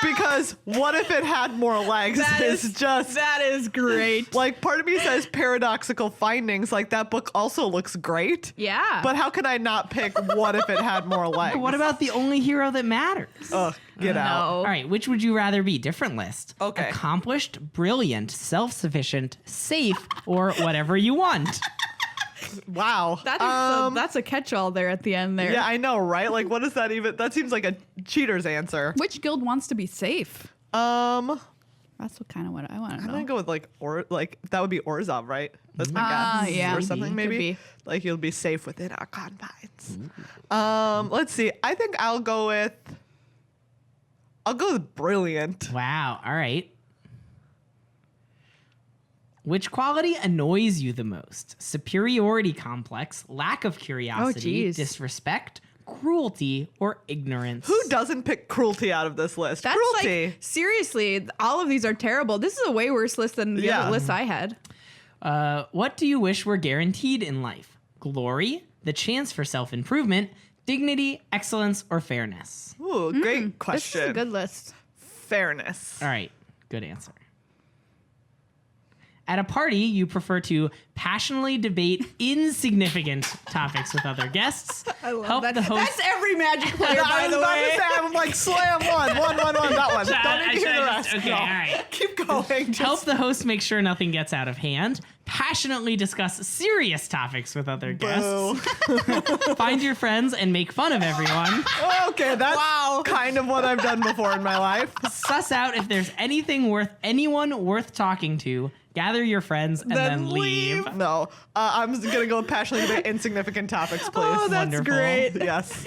Because what if it had more legs? That is just that is great. like part of me says Paradoxical Findings. Like that book also looks great. Yeah. But how can I not pick what if it had more legs? What about the only hero that matters? Ugh, get out. No. All right, which would you rather be? Different list. Okay. Accomplished, brilliant, self-sufficient, safe, or whatever you want. Wow. That's a catch-all there at the end there. Yeah, I know, right? Like, what does that even? That seems like a cheater's answer. Which guild wants to be safe? I'm That's what I want to know. gonna go with like that would be Orzhov, right? That's my guess. yeah. Or something Could maybe. be. Like you'll be safe within our confines. Let's see. I think I'll go with brilliant. Wow. All right. Which quality annoys you the most? Superiority complex, lack of curiosity, geez. disrespect, cruelty, or ignorance? Who doesn't pick cruelty out of this list? That's Cruelty. like seriously, all of these are terrible. This is a way worse list than the Yeah. other lists I had. What do you wish were guaranteed in life? Glory, the chance for self-improvement, dignity, excellence, or fairness? Ooh, great question. This is a good list. Fairness. All right, good answer. At a party, you prefer to passionately debate insignificant topics with other guests. I love help that. the host. That's every Magic player, I by was the about way. to say, I'm like, slam one, that one. Don't need to hear the rest. Okay, No. all right. Keep going. Help the host make sure nothing gets out of hand. Passionately discuss serious topics with other guests. Find your friends and make fun of everyone. Okay, that's kind of what I've done before in my life. Suss out if there's anyone worth talking to. Gather your friends and then leave. No, I'm just gonna go passionately debate insignificant topics, please. Oh, that's Wonderful. great. Yes.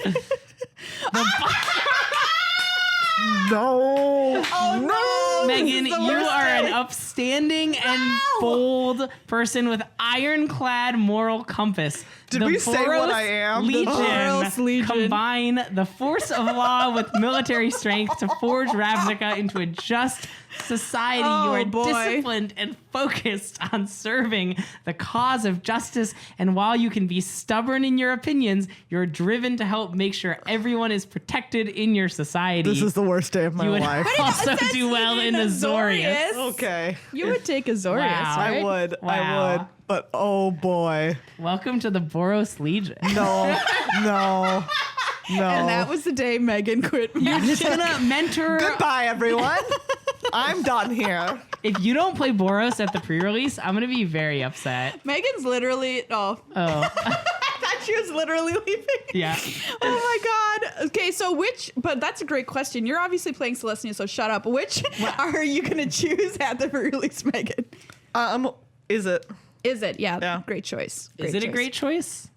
No. Oh no. Megan, This is the you worst are day. an upstanding and bold person with ironclad moral compass. Did we say what I am? Legion, Boros Legion. combine the force of law with military strength to forge Ravnica into a just society. Oh, you are boy. disciplined and focused on serving the cause of justice. And while you can be stubborn in your opinions, you're driven to help make sure everyone is protected in your society. This is the worst day of my you would life. also do well in Azorius. Okay. You would take Azorius, Wow. right? I would. I Wow. would. But oh boy. Welcome to the Boros Legion. No. No. No. And that was the day Megan quit. You're just gonna mentor. Goodbye, everyone. I'm done here. If you don't play Boros at the pre-release, I'm gonna be very upset. Megan's literally. Oh, Oh, I thought she was literally leaving. yeah. Oh my god. Okay, so which? But that's a great question. You're obviously playing Selesnya, so shut up. Which are you gonna choose at the release, Megan? Is it? Is it? Yeah. Yeah. Great choice. Is it a great choice?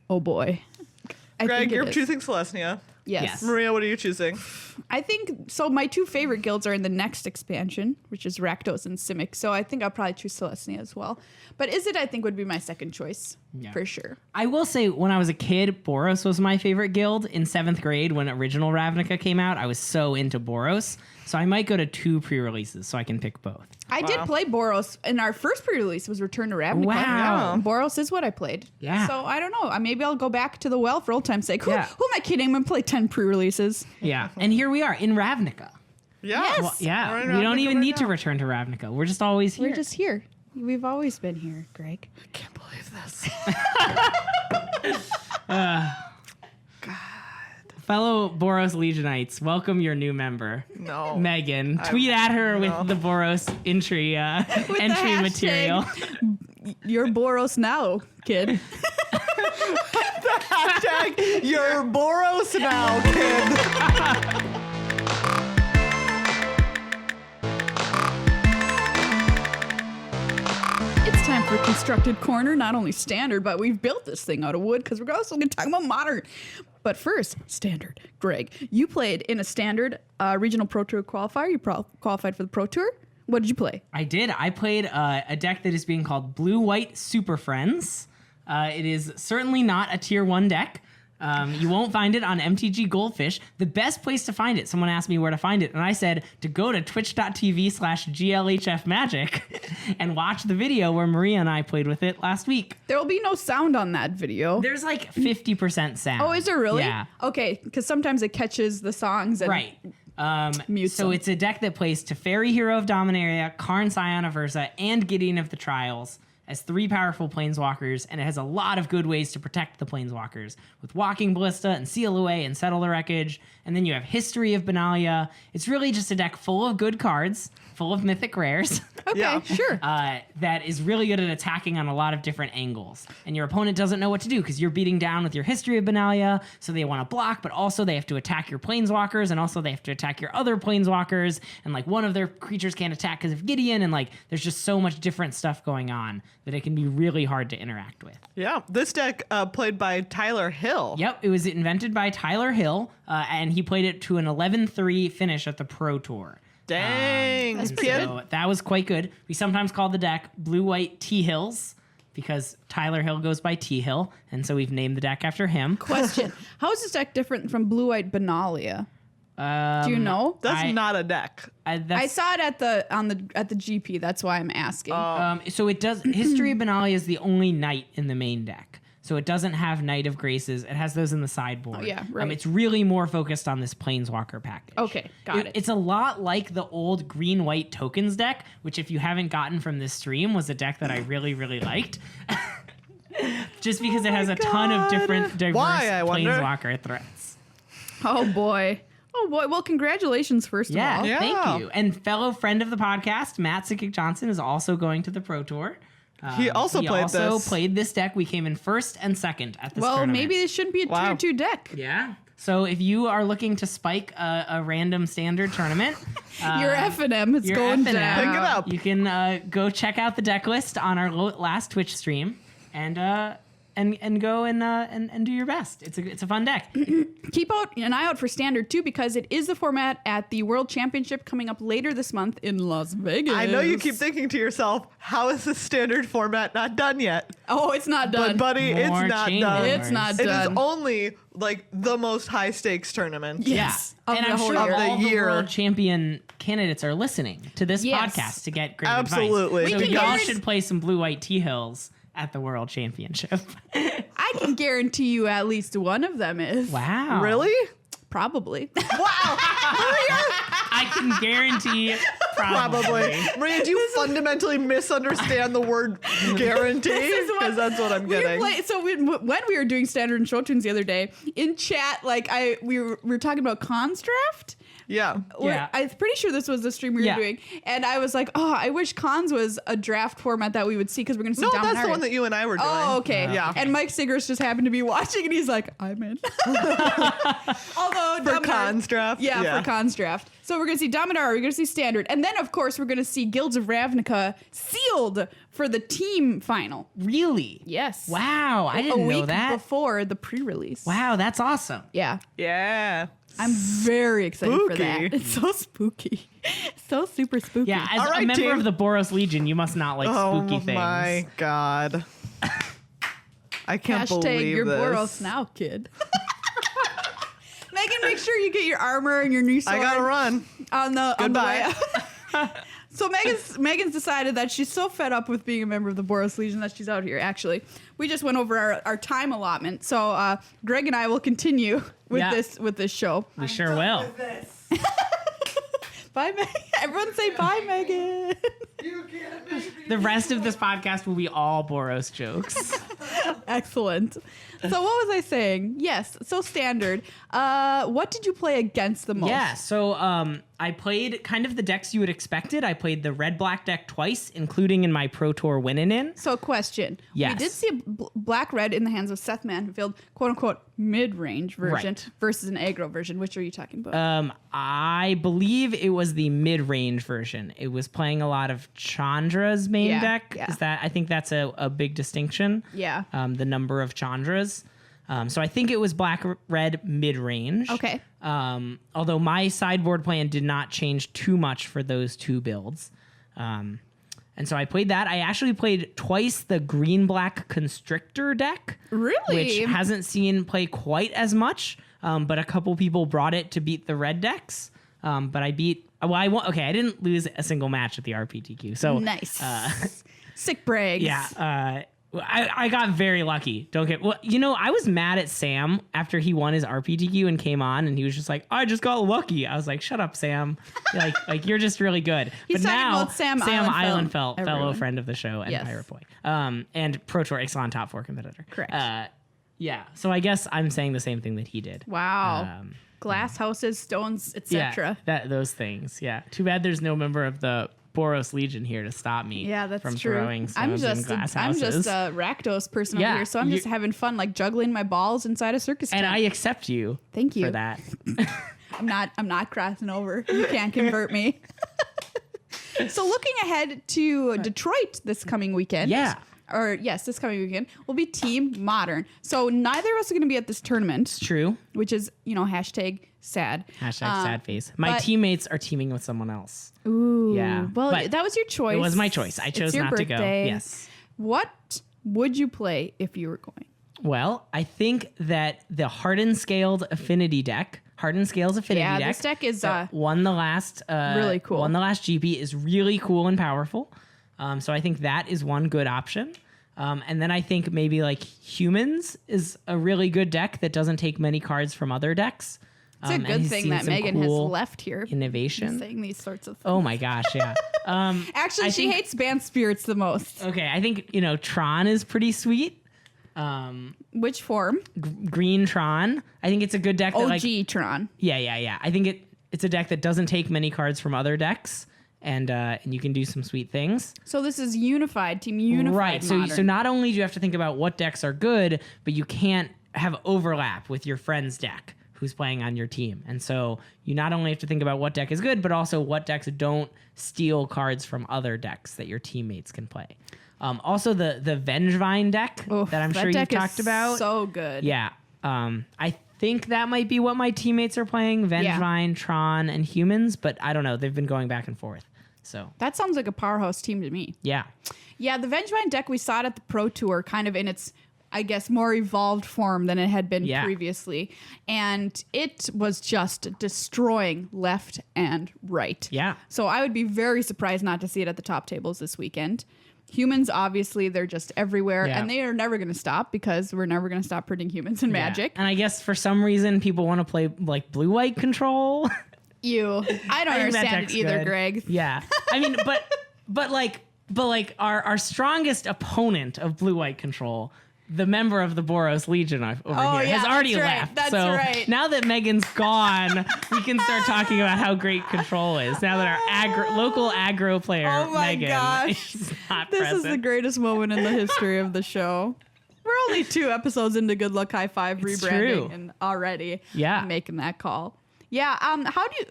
Oh boy. I Greg, think it you're is. choosing Selesnya. Yes. Yes. Maria, what are you choosing? I think so. My two favorite guilds are in the next expansion, which is Rakdos and Simic. So I think I'll probably choose Selesnya as well. But Is It, I think, would be my second choice Yeah. for sure. I will say, when I was a kid, Boros was my favorite guild. In 7th grade, when original Ravnica came out, I was so into Boros. So I might go to 2 pre-releases so I can pick both. I did play Boros, and our first pre-release was Return to Ravnica. Wow. And Boros is what I played. Yeah. So I don't know. Maybe I'll go back to the well for old time's sake. Who Yeah. am I kidding? I'm gonna play 10 pre-releases. Yeah. And here we are in Ravnica. Yeah. Yes. Well, yeah. We're in We don't Ravnica even right need to now. return to Ravnica. We're just always here. We're just here. We've always been here, Greg. I can't believe this. Fellow Boros Legionites, welcome your new member. No. Megan. Tweet at her with the Boros entry the entry material. You're Boros now, kid. Hashtag you're Boros now, kid. It's time for Constructed Corner. Not only standard, but we've built this thing out of wood because we're also going to talk about modern. But first, standard. Greg, you played in a standard regional Pro Tour qualifier. You qualified for the Pro Tour. What did you play? I did. I played a deck that is being called Blue-White Super Friends. It is certainly not a tier 1 deck. You won't find it on MTG Goldfish. The best place to find it, someone asked me where to find it, and I said to go to twitch.tv/GLHF Magic and watch the video where Maria and I played with it last week. There will be no sound on that video. There's like 50% sound. Oh, is there really? Yeah. Okay, because sometimes it catches the songs and Right. mutes So them. it's a deck that plays Teferi, Hero of Dominaria, Karn, Scion of Urza, and Gideon of the Trials as 3 powerful planeswalkers, and it has a lot of good ways to protect the planeswalkers with Walking Ballista and Seal Away and Settle the Wreckage. And then you have History of Benalia. It's really just a deck full of good cards, full of mythic rares. Okay, Yeah. sure. That is really good at attacking on a lot of different angles. And your opponent doesn't know what to do because you're beating down with your History of Benalia, so they want to block, but also they have to attack your planeswalkers, and also they have to attack your other planeswalkers, and like one of their creatures can't attack because of Gideon, and like there's just so much different stuff going on that it can be really hard to interact with. Yeah. This deck played by Tyler Hill. Yep, it was invented by Tyler Hill, and he played it to an 11-3 finish at the Pro Tour. Dang. That's kid. pretty So that was quite good. We sometimes call the deck Blue-White T-Hills because Tyler Hill goes by T-Hill, and so we've named the deck after him. Question: how is this deck different from Blue-White Benalia? Do you know? That's not a deck. I saw it at the GP. That's why I'm asking. So it does. History of Benalia is the only knight in the main deck. So it doesn't have Knight of Graces. It has those in the sideboard. Oh, yeah, right. It's really more focused on this Planeswalker package. Okay, got it. It's a lot like the old green-white tokens deck, which if you haven't gotten from this stream was a deck that I really, really liked. Just because it has a ton of different diverse Why, I wonder? Planeswalker threats. Oh boy. Well, congratulations first of all. Yeah. Thank you. And fellow friend of the podcast, Matt Sikic Johnson, is also going to the Pro Tour. He also played this deck. We came in first and second at this Well, tournament. maybe this shouldn't be a Wow. tier 2 deck. Yeah. So if you are looking to spike a random standard tournament, Your F&M is your going F&M, down. Pick it up. You can go check out the deck list on our last Twitch stream and and go and do your best. It's a fun deck. Keep an eye out for Standard too, because it is the format at the World Championship coming up later this month in Las Vegas. I know you keep thinking to yourself, how is the Standard format not done yet? Oh, it's not done. But buddy, More it's not change done. orders. It's not It done. is only like the most high stakes tournament. Yes. Yeah. Of And the I'm whole sure year. all Of the the year. world champion candidates are listening to this Yes. podcast to get great Absolutely. advice. We So can y'all guarantee- should play some blue-white T-Hills at the World Championship. I can guarantee you at least one of them is. Wow. Really? Probably. I can guarantee Probably. Maria, do you fundamentally misunderstand the word guarantee? Because that's what I'm getting. When we were doing Standard and Show Tunes the other day, in chat, we were talking about Cons Draft. Yeah. Yeah. I'm pretty sure this was the stream we were Yeah. doing. And I was like, oh, I wish Cons was a draft format that we would see because we're going to see No, Dom and that's the Harry. one that you and I were doing. Oh, okay. Yeah. And Mike Siggers just happened to be watching, and he's like, I'm in. Although For Dom and Harry- Cons Draft? Yeah, for Cons Draft. So we're going to see Dominar, we're going to see Standard, and then, of course, we're going to see Guilds of Ravnica sealed for the team final. Really? Yes. Wow, I didn't A know week that. before the pre-release. Wow, that's awesome. Yeah. Yeah. I'm very excited for that. Spooky. It's so spooky. So super spooky. Yeah, as All right, a member team. of the Boros Legion, you must not like spooky things. Oh my God. I can't Hashtag believe your this. Boros now, kid. Megan, make sure you get your armor and your new sword. I gotta run. On the Goodbye. way out. So Megan's decided that she's so fed up with being a member of the Boros Legion that she's out here. Actually, we just went over our time allotment, so Greg and I will continue with Yeah. this show. We sure will. Bye, Megan. Everyone say bye, Megan. The rest of this podcast will be all Boros jokes. Excellent. So what was I saying? Yes. So Standard. What did you play against the most? Yeah, so I played kind of the decks you would expected. I played the red-black deck twice, including in my Pro Tour win-in. So question. Yes. We did see a black-red in the hands of Seth Manfield, quote-unquote, mid-range version Right. versus an aggro version. Which are you talking about? I believe it was the mid-range version. It was playing a lot of Chandra's main Yeah, deck. yeah. I think that's a big distinction. Yeah. The number of Chandras. So I think it was black-red mid-range. Okay. Although my sideboard plan did not change too much for those two builds. And so I played that. I actually played twice the green-black Constrictor deck. Really? Which hasn't seen play quite as much, but a couple people brought it to beat the red decks. But I beat... Well, I didn't lose a single match at the RPTQ. So Nice. Sick brags. yeah, I got very lucky. Don't get... Well, I was mad at Sam after he won his RPTQ and came on, and he was just like, I just got lucky. I was like, shut up, Sam. like you're just really good. He's but talking now, about Sam Eilenfeld, Eilenfeld, fellow everyone. friend of the show and Yes. Pirate Boy. And Pro Tour Ixalan top 4 competitor. Correct. Yeah, so I guess I'm saying the same thing that he did. Wow. Glass houses, stones, Yeah, etc. those things. Yeah. Too bad there's no member of the Boros Legion here to stop me. Yeah, that's from true. throwing stones in glass houses. a Rakdos person Yeah, over here, so I'm just having fun, like juggling my balls inside a circus and tent. I accept you. Thank you. for that. I'm not crossing over. You can't convert me. So looking ahead to Detroit this coming weekend. Yeah. This coming weekend will be Team Modern. So neither of us are going to be at this tournament, True. which is, hashtag sad. Hashtag sad face. My but- teammates are teaming with someone else. Ooh. Yeah, Well, but that was your choice. It was my choice. I chose It's your not to go. birthday. Yes. What would you play if you were going? Well, I think that the Hardened Scaled Affinity deck, Hardened Scales Affinity Yeah, deck, this deck is, that won the last really cool. Won the last GP is really cool and powerful. So I think that is one good option. And then I think maybe like Humans is a really good deck that doesn't take many cards from other decks. It's a and good he's thing seen that some Megan has cool left here. innovation. Saying these sorts of things. Oh my gosh, yeah. Actually, I she think- hates band spirits the most. Okay, I think Tron is pretty sweet. Which form? Green Tron. I think it's a good deck. That, OG Tron. Yeah. I think it's a deck that doesn't take many cards from other decks, and you can do some sweet things. So this is unified, Team Unified. Right. Modern. So not only do you have to think about what decks are good, but you can't have overlap with your friend's deck who's playing on your team. And so you not only have to think about what deck is good, but also what decks don't steal cards from other decks that your teammates can play. Also the Vengevine deck that I'm sure you've talked about. So good. Yeah. I think that might be what my teammates are playing. Vengevine, Tron, and Humans, but I don't know. They've been going back and forth. So that sounds like a powerhouse team to me. Yeah. Yeah, the Vengevine deck, we saw it at the Pro Tour kind of in its, I guess, more evolved form than it had been previously. And it was just destroying left and right. Yeah. So I would be very surprised not to see it at the top tables this weekend. Humans, obviously, they're just everywhere. Yeah. And they are never going to stop because we're never going to stop printing humans in Magic. And I guess for some reason, people want to play like blue-white control. I don't understand it either, good. Greg. Yeah. I mean, but our strongest opponent of blue-white control, the member of the Boros Legion over here, has already left. That's so right. Now that Megan's gone, we can start talking about how great control is. Now that our local aggro player, Megan, is not this present. is the greatest moment in the history of the show. We're only 2 episodes into Good Luck High Five rebranding and already making that call. Yeah.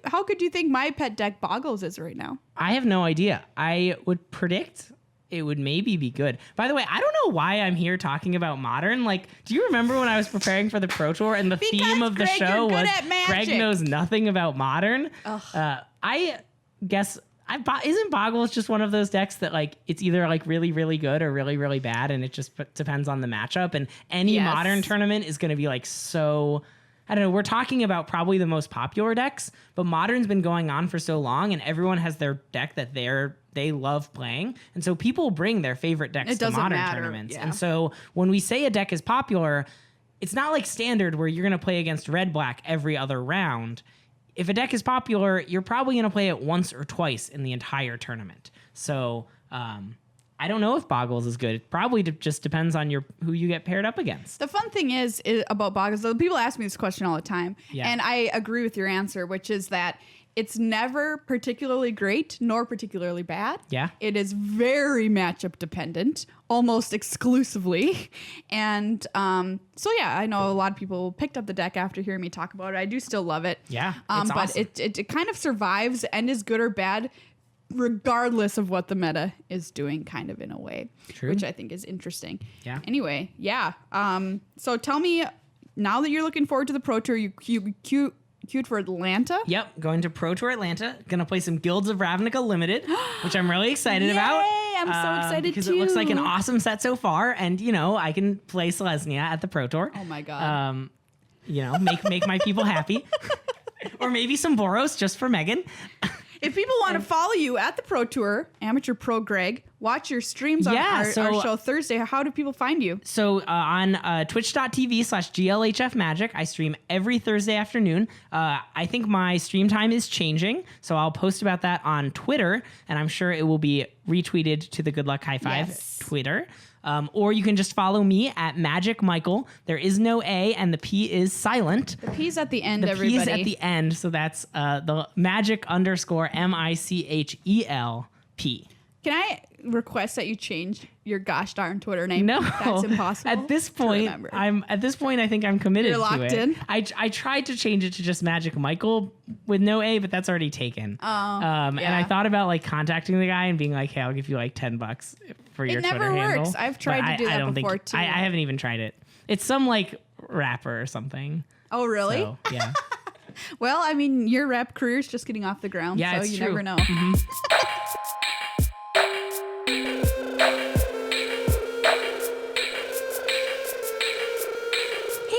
How could you think my pet deck Boggles is right now? I have no idea. I would predict it would maybe be good. By the way, I don't know why I'm here talking about Modern. Like, do you remember when I was preparing for the Pro Tour and the theme of the show was Greg knows nothing about Modern? I guess isn't Boggles just one of those decks that like it's either like really, really good or really, really bad, and it just depends on the matchup. And any Modern tournament is going to be like so. I don't know, we're talking about probably the most popular decks, but Modern's been going on for so long and everyone has their deck that they love playing. And so people bring their favorite decks to Modern tournaments. Yeah. And so when we say a deck is popular, it's not like Standard where you're going to play against red-black every other round. If a deck is popular, you're probably going to play it once or twice in the entire tournament. So, I don't know if Boggles is good. It probably just depends on who you get paired up against. The fun thing is about Boggles, though, people ask me this question all the time, and I agree with your answer, which is that it's never particularly great nor particularly bad. Yeah. It is very matchup dependent, almost exclusively. And so, yeah, I know a lot of people picked up the deck after hearing me talk about it. I do still love it. Yeah, it's but awesome. it kind of survives and is good or bad regardless of what the meta is doing, kind of in a way. True. Which I think is interesting. Yeah. Anyway, yeah. So tell me, now that you're looking forward to the Pro Tour, you queued for Atlanta? Yep, going to Pro Tour Atlanta. Gonna play some Guilds of Ravnica Limited, which I'm really excited about. Yay! I'm so excited because too. it looks like an awesome set so far, and I can play Selesnya at the Pro Tour. Oh my god. Make my people happy, or maybe some Boros just for Megan. If people want to follow you at the Pro Tour, Amateur Pro Greg, watch your streams on our show Thursday, how do people find you? So on twitch.tv/GLHF Magic, I stream every Thursday afternoon. I think my stream time is changing, so I'll post about that on Twitter, and I'm sure it will be retweeted to the Good Luck High Five Twitter. Or you can just follow me at Magic Michael. There is no A, and the P is silent. The P's at the end, everybody. The P is at the end, so that's the Magic_MICHELP. Can I request that you change your gosh darn Twitter name? No, that's impossible. At this point, I think I'm committed. You're locked to it. in. I tried to change it to just Magic Michael with no A, but that's already taken. And I thought about like contacting the guy and being like, "Hey, I'll give you like $10 for your Twitter handle." It never works. I've tried to do that before too. I haven't even tried it. It's some like rapper or something. Oh, really? So, yeah. Well, I mean, your rap career's just getting off the ground, yeah, so it's you true. never know. Mm-hmm.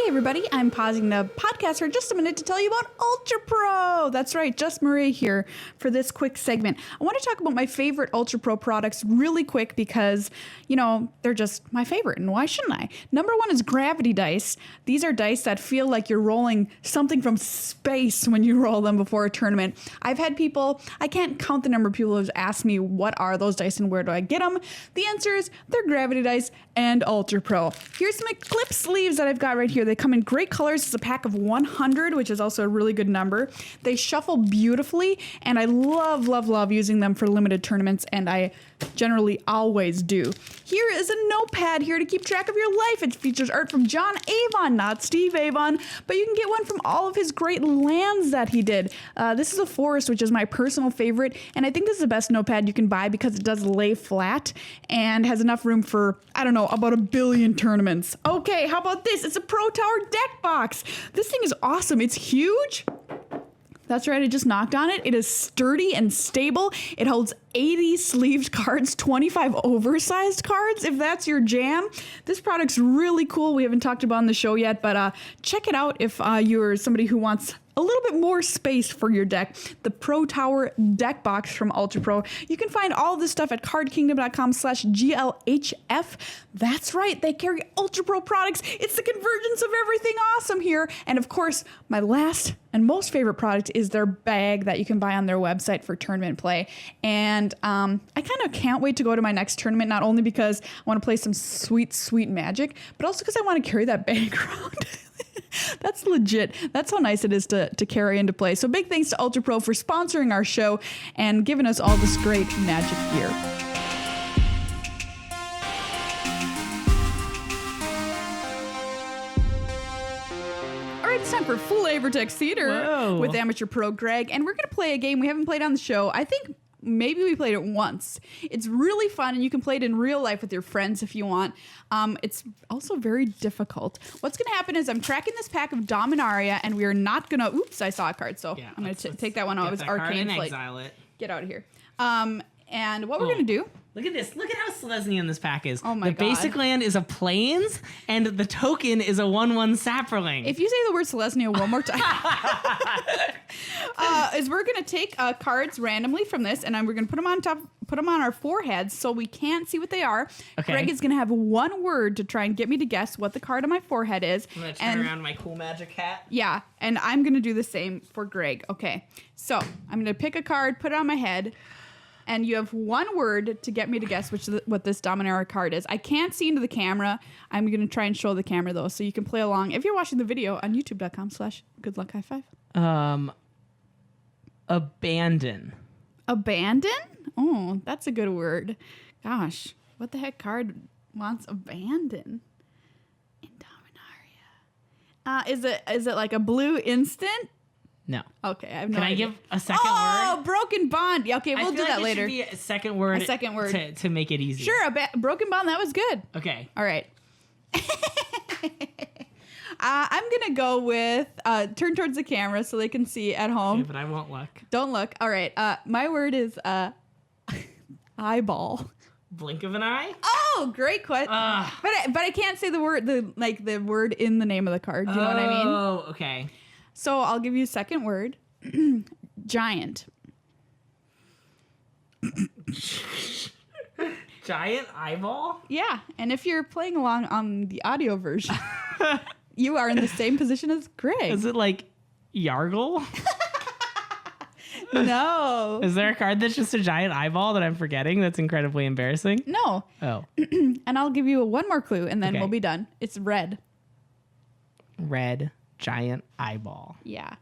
Everybody, I'm pausing the podcast for just a minute to tell you about Ultra Pro. That's right, just Maria here for this quick segment. I want to talk about my favorite Ultra Pro products really quick because, they're just my favorite, and why shouldn't I? Number one is gravity dice. These are dice that feel like you're rolling something from space when you roll them before a tournament. I've had people, I can't count the number of people who've asked me, what are those dice and where do I get them? The answer is they're gravity dice and Ultra Pro. Here's some clip sleeves that I've got right here. They come in great colors. It's a pack of 1 100, which is also a really good number. They shuffle beautifully, and I love using them for limited tournaments, and I generally always do. Here is a notepad here to keep track of your life. It features art from John Avon, not Steve Avon, but you can get one from all of his great lands that he did. This is a forest, which is my personal favorite, and I think this is the best notepad you can buy because it does lay flat and has enough room for, I don't know, about 1 billion tournaments. Okay, how about this? It's a Pro Tower deck box. This thing is awesome. It's huge. That's right, I just knocked on it. It is sturdy and stable. It holds 80 sleeved cards, 25 oversized cards, if that's your jam. This product's really cool. We haven't talked about it on the show yet, but check it out if you're somebody who wants a little bit more space for your deck. The Pro Tower deck box from Ultra Pro. You can find all this stuff at cardkingdom.com/GLHF. That's right, they carry Ultra Pro products. It's the convergence of everything awesome here. And of course, my last and most favorite product is their bag that you can buy on their website for tournament play. And I kind of can't wait to go to my next tournament, not only because I want to play some sweet, sweet Magic, but also because I want to carry that bag around. That's legit. That's how nice it is to carry into play. So big thanks to Ultra Pro for sponsoring our show and giving us all this great Magic gear. All right, it's time for Flavor Text Theater with Amateur Pro Greg, and we're going to play a game we haven't played on the show. I think maybe we played it once. It's really fun, and you can play it in real life with your friends if you want. It's also very difficult. What's going to happen is I'm cracking this pack of Dominaria, and we are not going to... Oops, I saw a card, so I'm going to take that one out. It was Arcane Flight. Exile it. Get out of here. And what we're going to do... Look at this. Look at how Selesnya this pack is. Oh my God. The basic land is a plains, and the token is a 1/1 sapperling. If you say the word Selesnya one more time, is we're gonna take cards randomly from this, and we're gonna put them on top, put them on our foreheads, so we can't see what they are. Okay. Greg is gonna have one word to try and get me to guess what the card on my forehead is. I'm gonna turn around my cool magic hat. Yeah, and I'm gonna do the same for Greg. Okay, so I'm gonna pick a card, put it on my head. And you have one word to get me to guess what this Dominaria card is. I can't see into the camera. I'm going to try and show the camera, though, so you can play along if you're watching the video on youtube.com/goodluck-high-five. Abandon. Abandon? Oh, that's a good word. What the heck card wants abandon in Dominaria? Is it like a blue instant? No. Okay, I have no Can I idea. give a second word? Oh, broken bond. Yeah, okay, we'll do that later. Should be a second word. A second word. to make it easy. Sure, broken bond. That was good. Okay. All right. I'm gonna go with turn towards the camera so they can see at home. Okay, but I won't look. Don't look. All right. My word is eyeball. Blink of an eye. Oh, great question. But I can't say the word the word in the name of the card. Do you know what I mean? Oh, okay. So I'll give you a second word. Giant. Giant eyeball? Yeah, and if you're playing along on the audio version, you are in the same position as Greg. Is it like Yargle? No. Is there a card that's just a giant eyeball that I'm forgetting that's incredibly embarrassing? No. Oh. And I'll give you one more clue, and then Okay. we'll be done. It's red. Red giant eyeball. Yeah.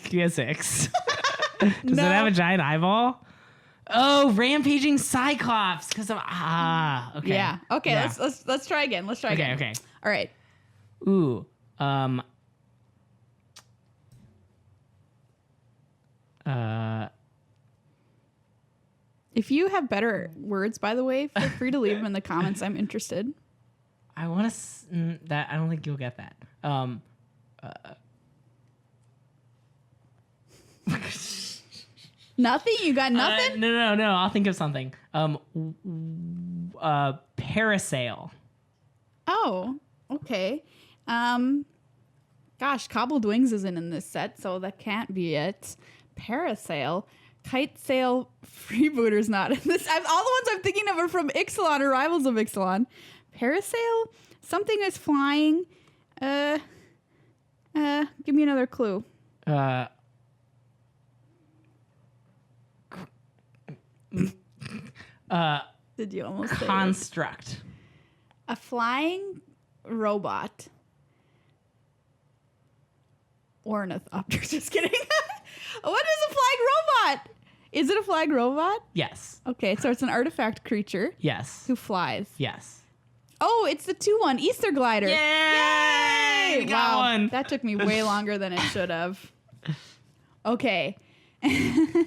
Give me a 6. Does it have a giant eyeball? Oh, rampaging Cyclops because of okay. Yeah. Okay. Yeah. Let's try again. Let's try again. Okay. All right. Ooh. If you have better words, by the way, feel free to leave them in the comments. I'm interested. I want to that. I don't think you'll get that. Nothing? You got nothing? No. I'll think of something. Parasail. Oh, okay. Gosh, Cobbled Wings isn't in this set, so that can't be it. Parasail. Kite Sail Freebooter's not in this. All the ones I'm thinking of are from Ixalan or Rivals of Ixalan. Parasail? Something is flying. Give me another clue. Did you almost say it? Construct. A flying robot. Ornithopter. Just kidding. What is a flying robot? Is it a flying robot? Yes. Okay, so it's an artifact creature Yes. who flies. Yes. Oh, it's the 2/1 Easter glider. Yay! We got one. That took me way longer than it should have. Okay. Yours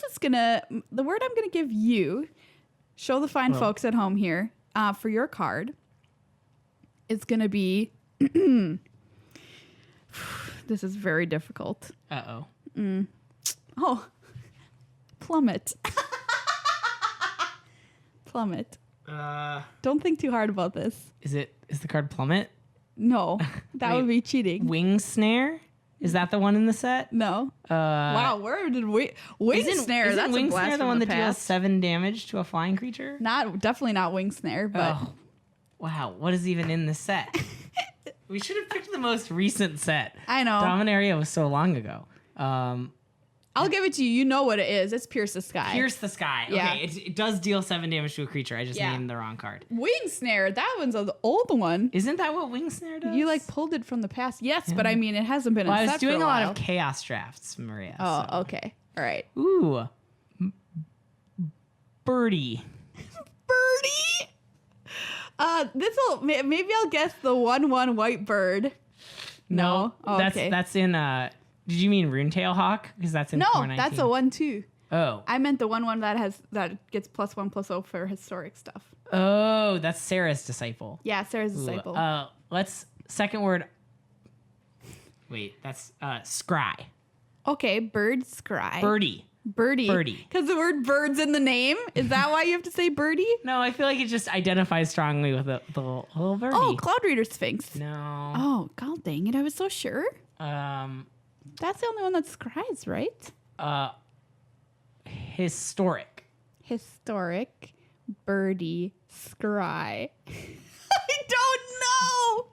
is the word I'm gonna give you, show the fine folks at home here, for your card, is gonna be this is very difficult. Uh-oh. Oh, plummet. Plummet. Don't think too hard about this. Is the card Plummet? No, that would be cheating. Wing Snare? Is that the one in the set? No. Wow, where did Wing Snare? Isn't That's Wing a blast Snare the from one the that deals past. 7 damage to a flying creature? Definitely not Wing Snare, but Oh. Wow, what is even in the set? We should have picked the most recent set. I know. Dominaria was so long ago. I'll give it to you. You know what it is. It's Pierce the Sky. Pierce the Sky. Yeah. Okay, it does deal 7 damage to a creature. I just Yeah. named the wrong card. Wing Snare, that one's an old one. Isn't that what Wing Snare does? You pulled it from the past. Yes, but I mean it hasn't been Well, I in was set doing for a lot while. of chaos drafts, Maria. Oh, so. okay. All right. Ooh. Birdie. Birdie. Maybe I'll guess the 1/1 white bird. No. Oh, okay. That's in did you mean Runetail Hawk? Because that's in No, 419. that's a 1/2. Oh. I meant the 1/1 that gets +1/+0 for historic stuff. Oh, that's Sarah's disciple. Yeah, Sarah's Ooh, disciple. let's second word. Wait, that's scry. Okay, bird scry. Birdie. Birdie. Birdie. Because the word bird's in the name. Is that why you have to say birdie? No, I feel like it just identifies strongly with the little birdie. Oh, Cloud Reader Sphinx. No. Oh, god dang it. I was so sure. That's the only one that scries, right? historic. Historic birdie scry. I don't know.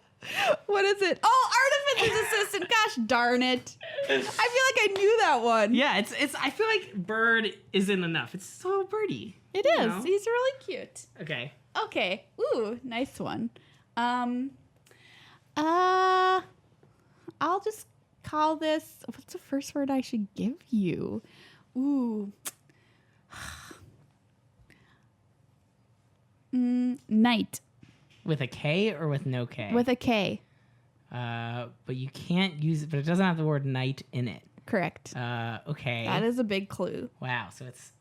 What is it? Oh, Artificer's Assistant. Gosh darn it. I feel like I knew that one. Yeah, it's I feel like bird isn't enough. It's so birdie. It you is. know? He's really cute. Okay. Okay. Ooh, nice one. I'll just call this. What's the first word I should give you? Ooh. Night. With a K or with no K? With a K. But you can't use it, but it doesn't have the word night in it. Correct. Okay. That is a big clue. Wow. So it's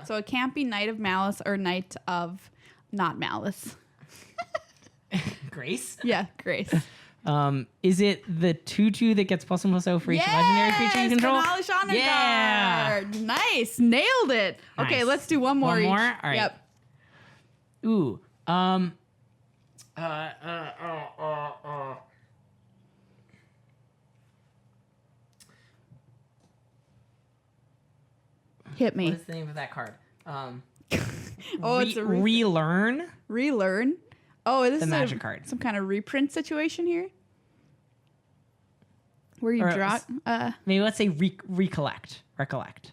So it can't be Night of Malice or Night of not Malice. Grace. Yeah, Grace. Is it the 2/2 that gets +1/+0 for each legendary creature you control? Kanalish Honor Yeah. Guard. Nice. Nailed it. Okay, Nice. let's do one more. One each. more? All right. Yep. Ooh. Hit me. What is the name of that card? Oh, it's a relearn. relearn. Oh, this The is magic card. Some kind of reprint situation here. Where you Or draw Maybe let's say recollect. recollect,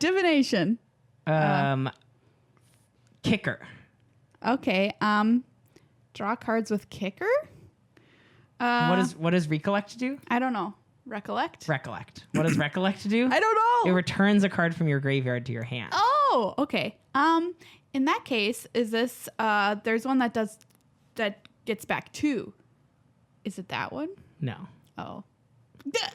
divination. Kicker. Okay. Draw cards with kicker. What does recollect do? I don't know. Recollect. Recollect. What does recollect do? I don't know. It returns a card from your graveyard to your hand. Oh, okay. In that case, is this there's one that gets back 2. Is it that one? No. Oh.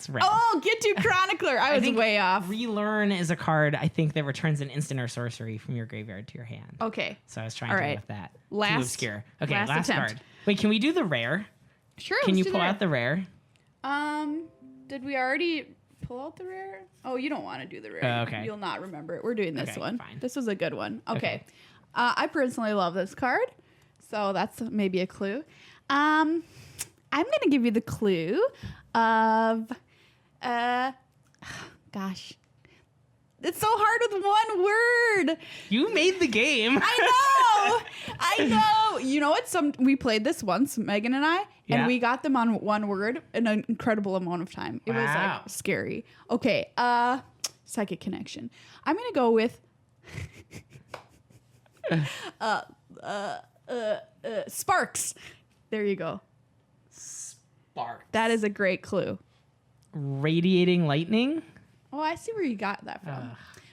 red. Oh, get to Chronicler. I was think way off. Relearn is a card, I think, that returns an instant or sorcery from your graveyard to your hand. Okay. So I was trying All to right. go with that. Last- Too obscure. Okay, last last attempt. card. Wait, can we do the rare? Sure. Can you let's do pull the out the rare? rare. Did we already pull out the rare? Oh, you don't want to do the rare. Okay. You'll not remember it. We're doing this Okay, one. fine. This was a good one. Okay. Okay. I personally love this card, so that's maybe a clue. I'm gonna give you the clue of, gosh, it's so hard with one word. You made the game. I know. You know what? We played this once, Megan and I, Yeah. and we got them on one word in an incredible amount of time. It was Wow. like scary. Okay. Psychic connection. I'm gonna go with Sparks. There you go. Sparks. That is a great clue. Radiating lightning. Oh, I see where you got that from.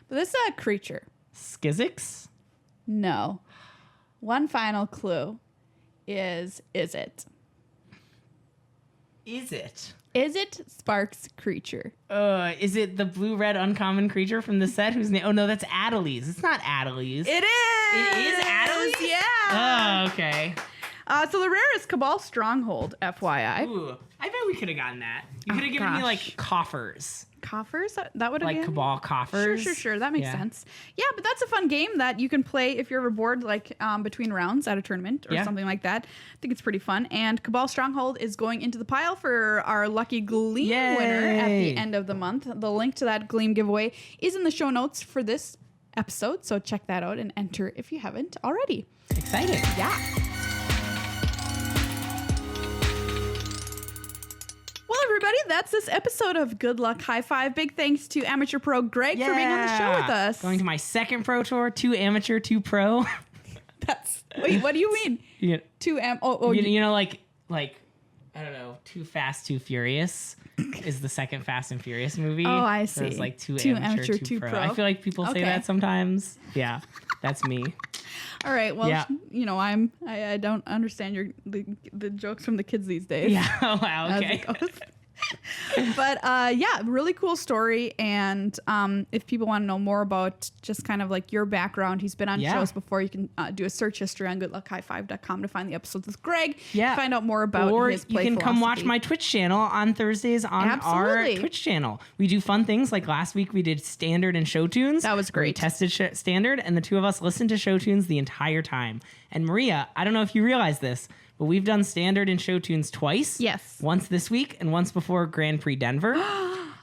But this is a creature. Skizix. No. One final clue is it? Is it? Is it Sparks' creature? Is it the blue-red uncommon creature from the set whose name? Oh no, that's Adelies. It's not Adelies. It is! It is Adelies? Yeah! Oh, okay. So the rare is Cabal Stronghold, FYI. Ooh, I bet we could have gotten that. You could have given me like coffers. Coffers? That would have Like been... Cabal coffers. Sure. That makes sense. Yeah, but that's a fun game that you can play if you're ever bored, like between rounds at a tournament or something like that. I think it's pretty fun. And Cabal Stronghold is going into the pile for our lucky Gleam winner at the end of the month. The link to that Gleam giveaway is in the show notes for this episode, so check that out and enter if you haven't already. Exciting. Yeah. Well, everybody, that's this episode of Good Luck High Five. Big thanks to Amateur Pro Greg for being on the show with us. Going to my second Pro Tour, 2 Amateur, 2 Pro. Wait, what do you mean? You, 2 you know, like I don't know, Too Fast, Too Furious is the second Fast and Furious movie. Oh, I So see. it's like 2 amateur, 2 pro. I feel like people say that sometimes. Yeah, that's me. All right. Well, Yeah. you know, I don't understand the jokes from the kids these days. Yeah. Oh, wow. as Okay. it goes. But yeah, really cool story. And if people want to know more about just kind of like your background, he's been on shows before. You can do a search history on goodluckhighfive.com to find the episodes with Greg. Yeah. Find out more about or his play you can come watch philosophy. my Twitch channel on Thursdays on Absolutely. our Twitch channel. We do fun things like last week we did standard and show tunes. That was where we great. tested standard and the two of us listened to show tunes the entire time. And Maria, I don't know if you realize this, but we've done standard and show tunes twice. Yes. Once this week and once before Grand Prix Denver.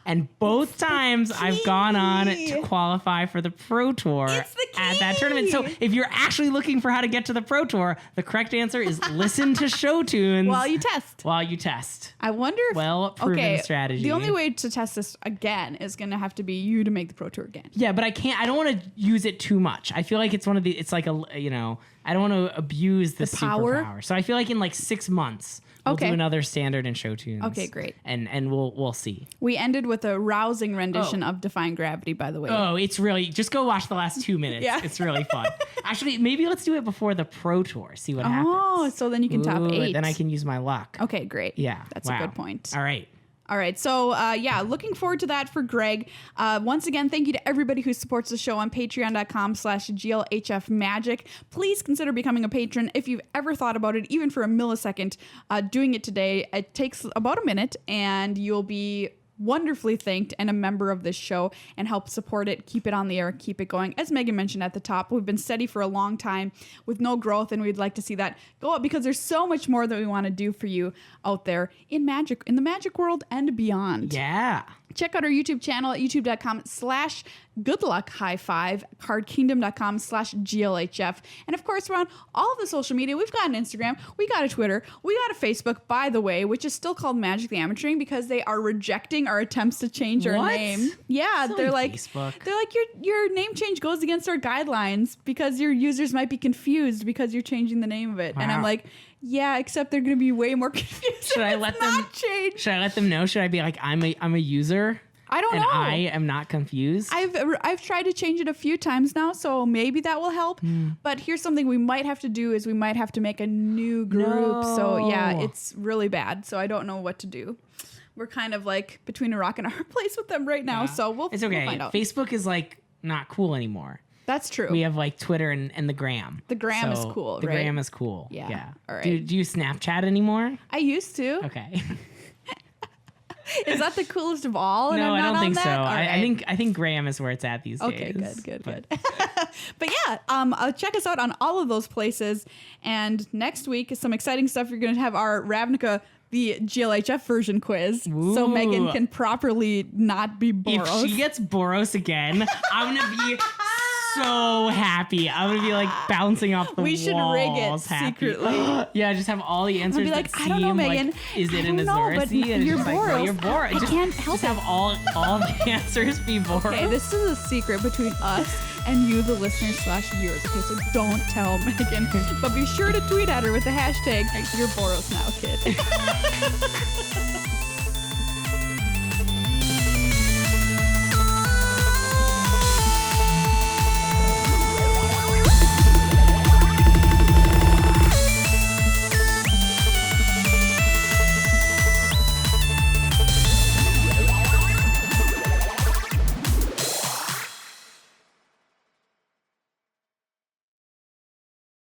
And both times I've gone on to qualify for the Pro Tour It's the at that key. tournament. So if you're actually looking for how to get to the Pro Tour, the correct answer is listen to show tunes while you test. I wonder if well-proven strategy. The only way to test this again is going to have to be you to make the Pro Tour again. Yeah, but I don't want to use it too much. I feel like it's it's like I don't want to abuse the power? superpower. So I feel like in like 6 months we'll do another standard and show tunes. Okay, great. And we'll see. We ended with a rousing rendition of Defying Gravity, by the way. Oh, it's really just go watch the last 2 minutes. Yeah. It's really fun. Actually, maybe let's do it before the Pro Tour. See what happens. Oh, so then you can top 8. Then I can use my luck. Okay, great. Yeah. That's a good point. All right. All right. So, yeah, looking forward to that for Greg. Once again, thank you to everybody who supports the show on patreon.com/GLHF Magic. Please consider becoming a patron if you've ever thought about it, even for a millisecond. Doing it today, it takes about a minute, and you'll be wonderfully thanked and a member of this show and help support it, keep it on the air, keep it going. As Megan mentioned at the top, we've been steady for a long time with no growth, and we'd like to see that go up because there's so much more that we want to do for you out there in the magic world and beyond. Yeah. Check out our YouTube channel at youtube.com/goodluckhighfive, cardkingdom.com/GLHF. And of course, we're on all of the social media. We've got an Instagram, we got a Twitter, we got a Facebook, by the way, which is still called Magic the Amateuring because they are rejecting our attempts to change our What? name. Yeah, Silly they're like, Facebook. your name change goes against our guidelines because your users might be confused because you're changing the name of it. And I'm Wow. like, yeah, except they're going to be way more confused. Should I if let it's them not change? Should I let them know? Should I be like I'm a user? I don't and know. I am not confused. I've tried to change it a few times now, so maybe that will help. But here's something we might have to do is we might have to make a new group. So yeah, No. it's really bad. So I don't know what to do. We're kind of like between a rock and a hard place with them right now. Yeah. So It's okay. we'll find out. Facebook is like not cool anymore. That's true. We have like Twitter and the Gram. The Gram is So cool, The right? Gram is cool. Yeah. Yeah. All right. Do you Snapchat anymore? I used to. Okay. Is that the coolest of all? And No, I'm I not don't on think that? so. All I right. think Graham is where it's at these Okay, days. good. But But yeah, check us out on all of those places. And next week is some exciting stuff. You're going to have our Ravnica, the GLHF version quiz. So Ooh. Megan can properly not be Boros. If she gets Boros again, I'm gonna be so happy. I'm gonna be like bouncing off the We walls. should rig it happy. secretly. Yeah, just have all the answers. be like, that I don't know, seem Megan. Like, is I it an don't know, but Azorius? And you're it's just like, well, Boros. you're Boros. I can't help just have all the answers be Boros. Okay, this is a secret between us and you, the listeners / viewers. Okay, so don't tell Megan, but be sure to tweet at her with the hashtag, you're Boros now, kid.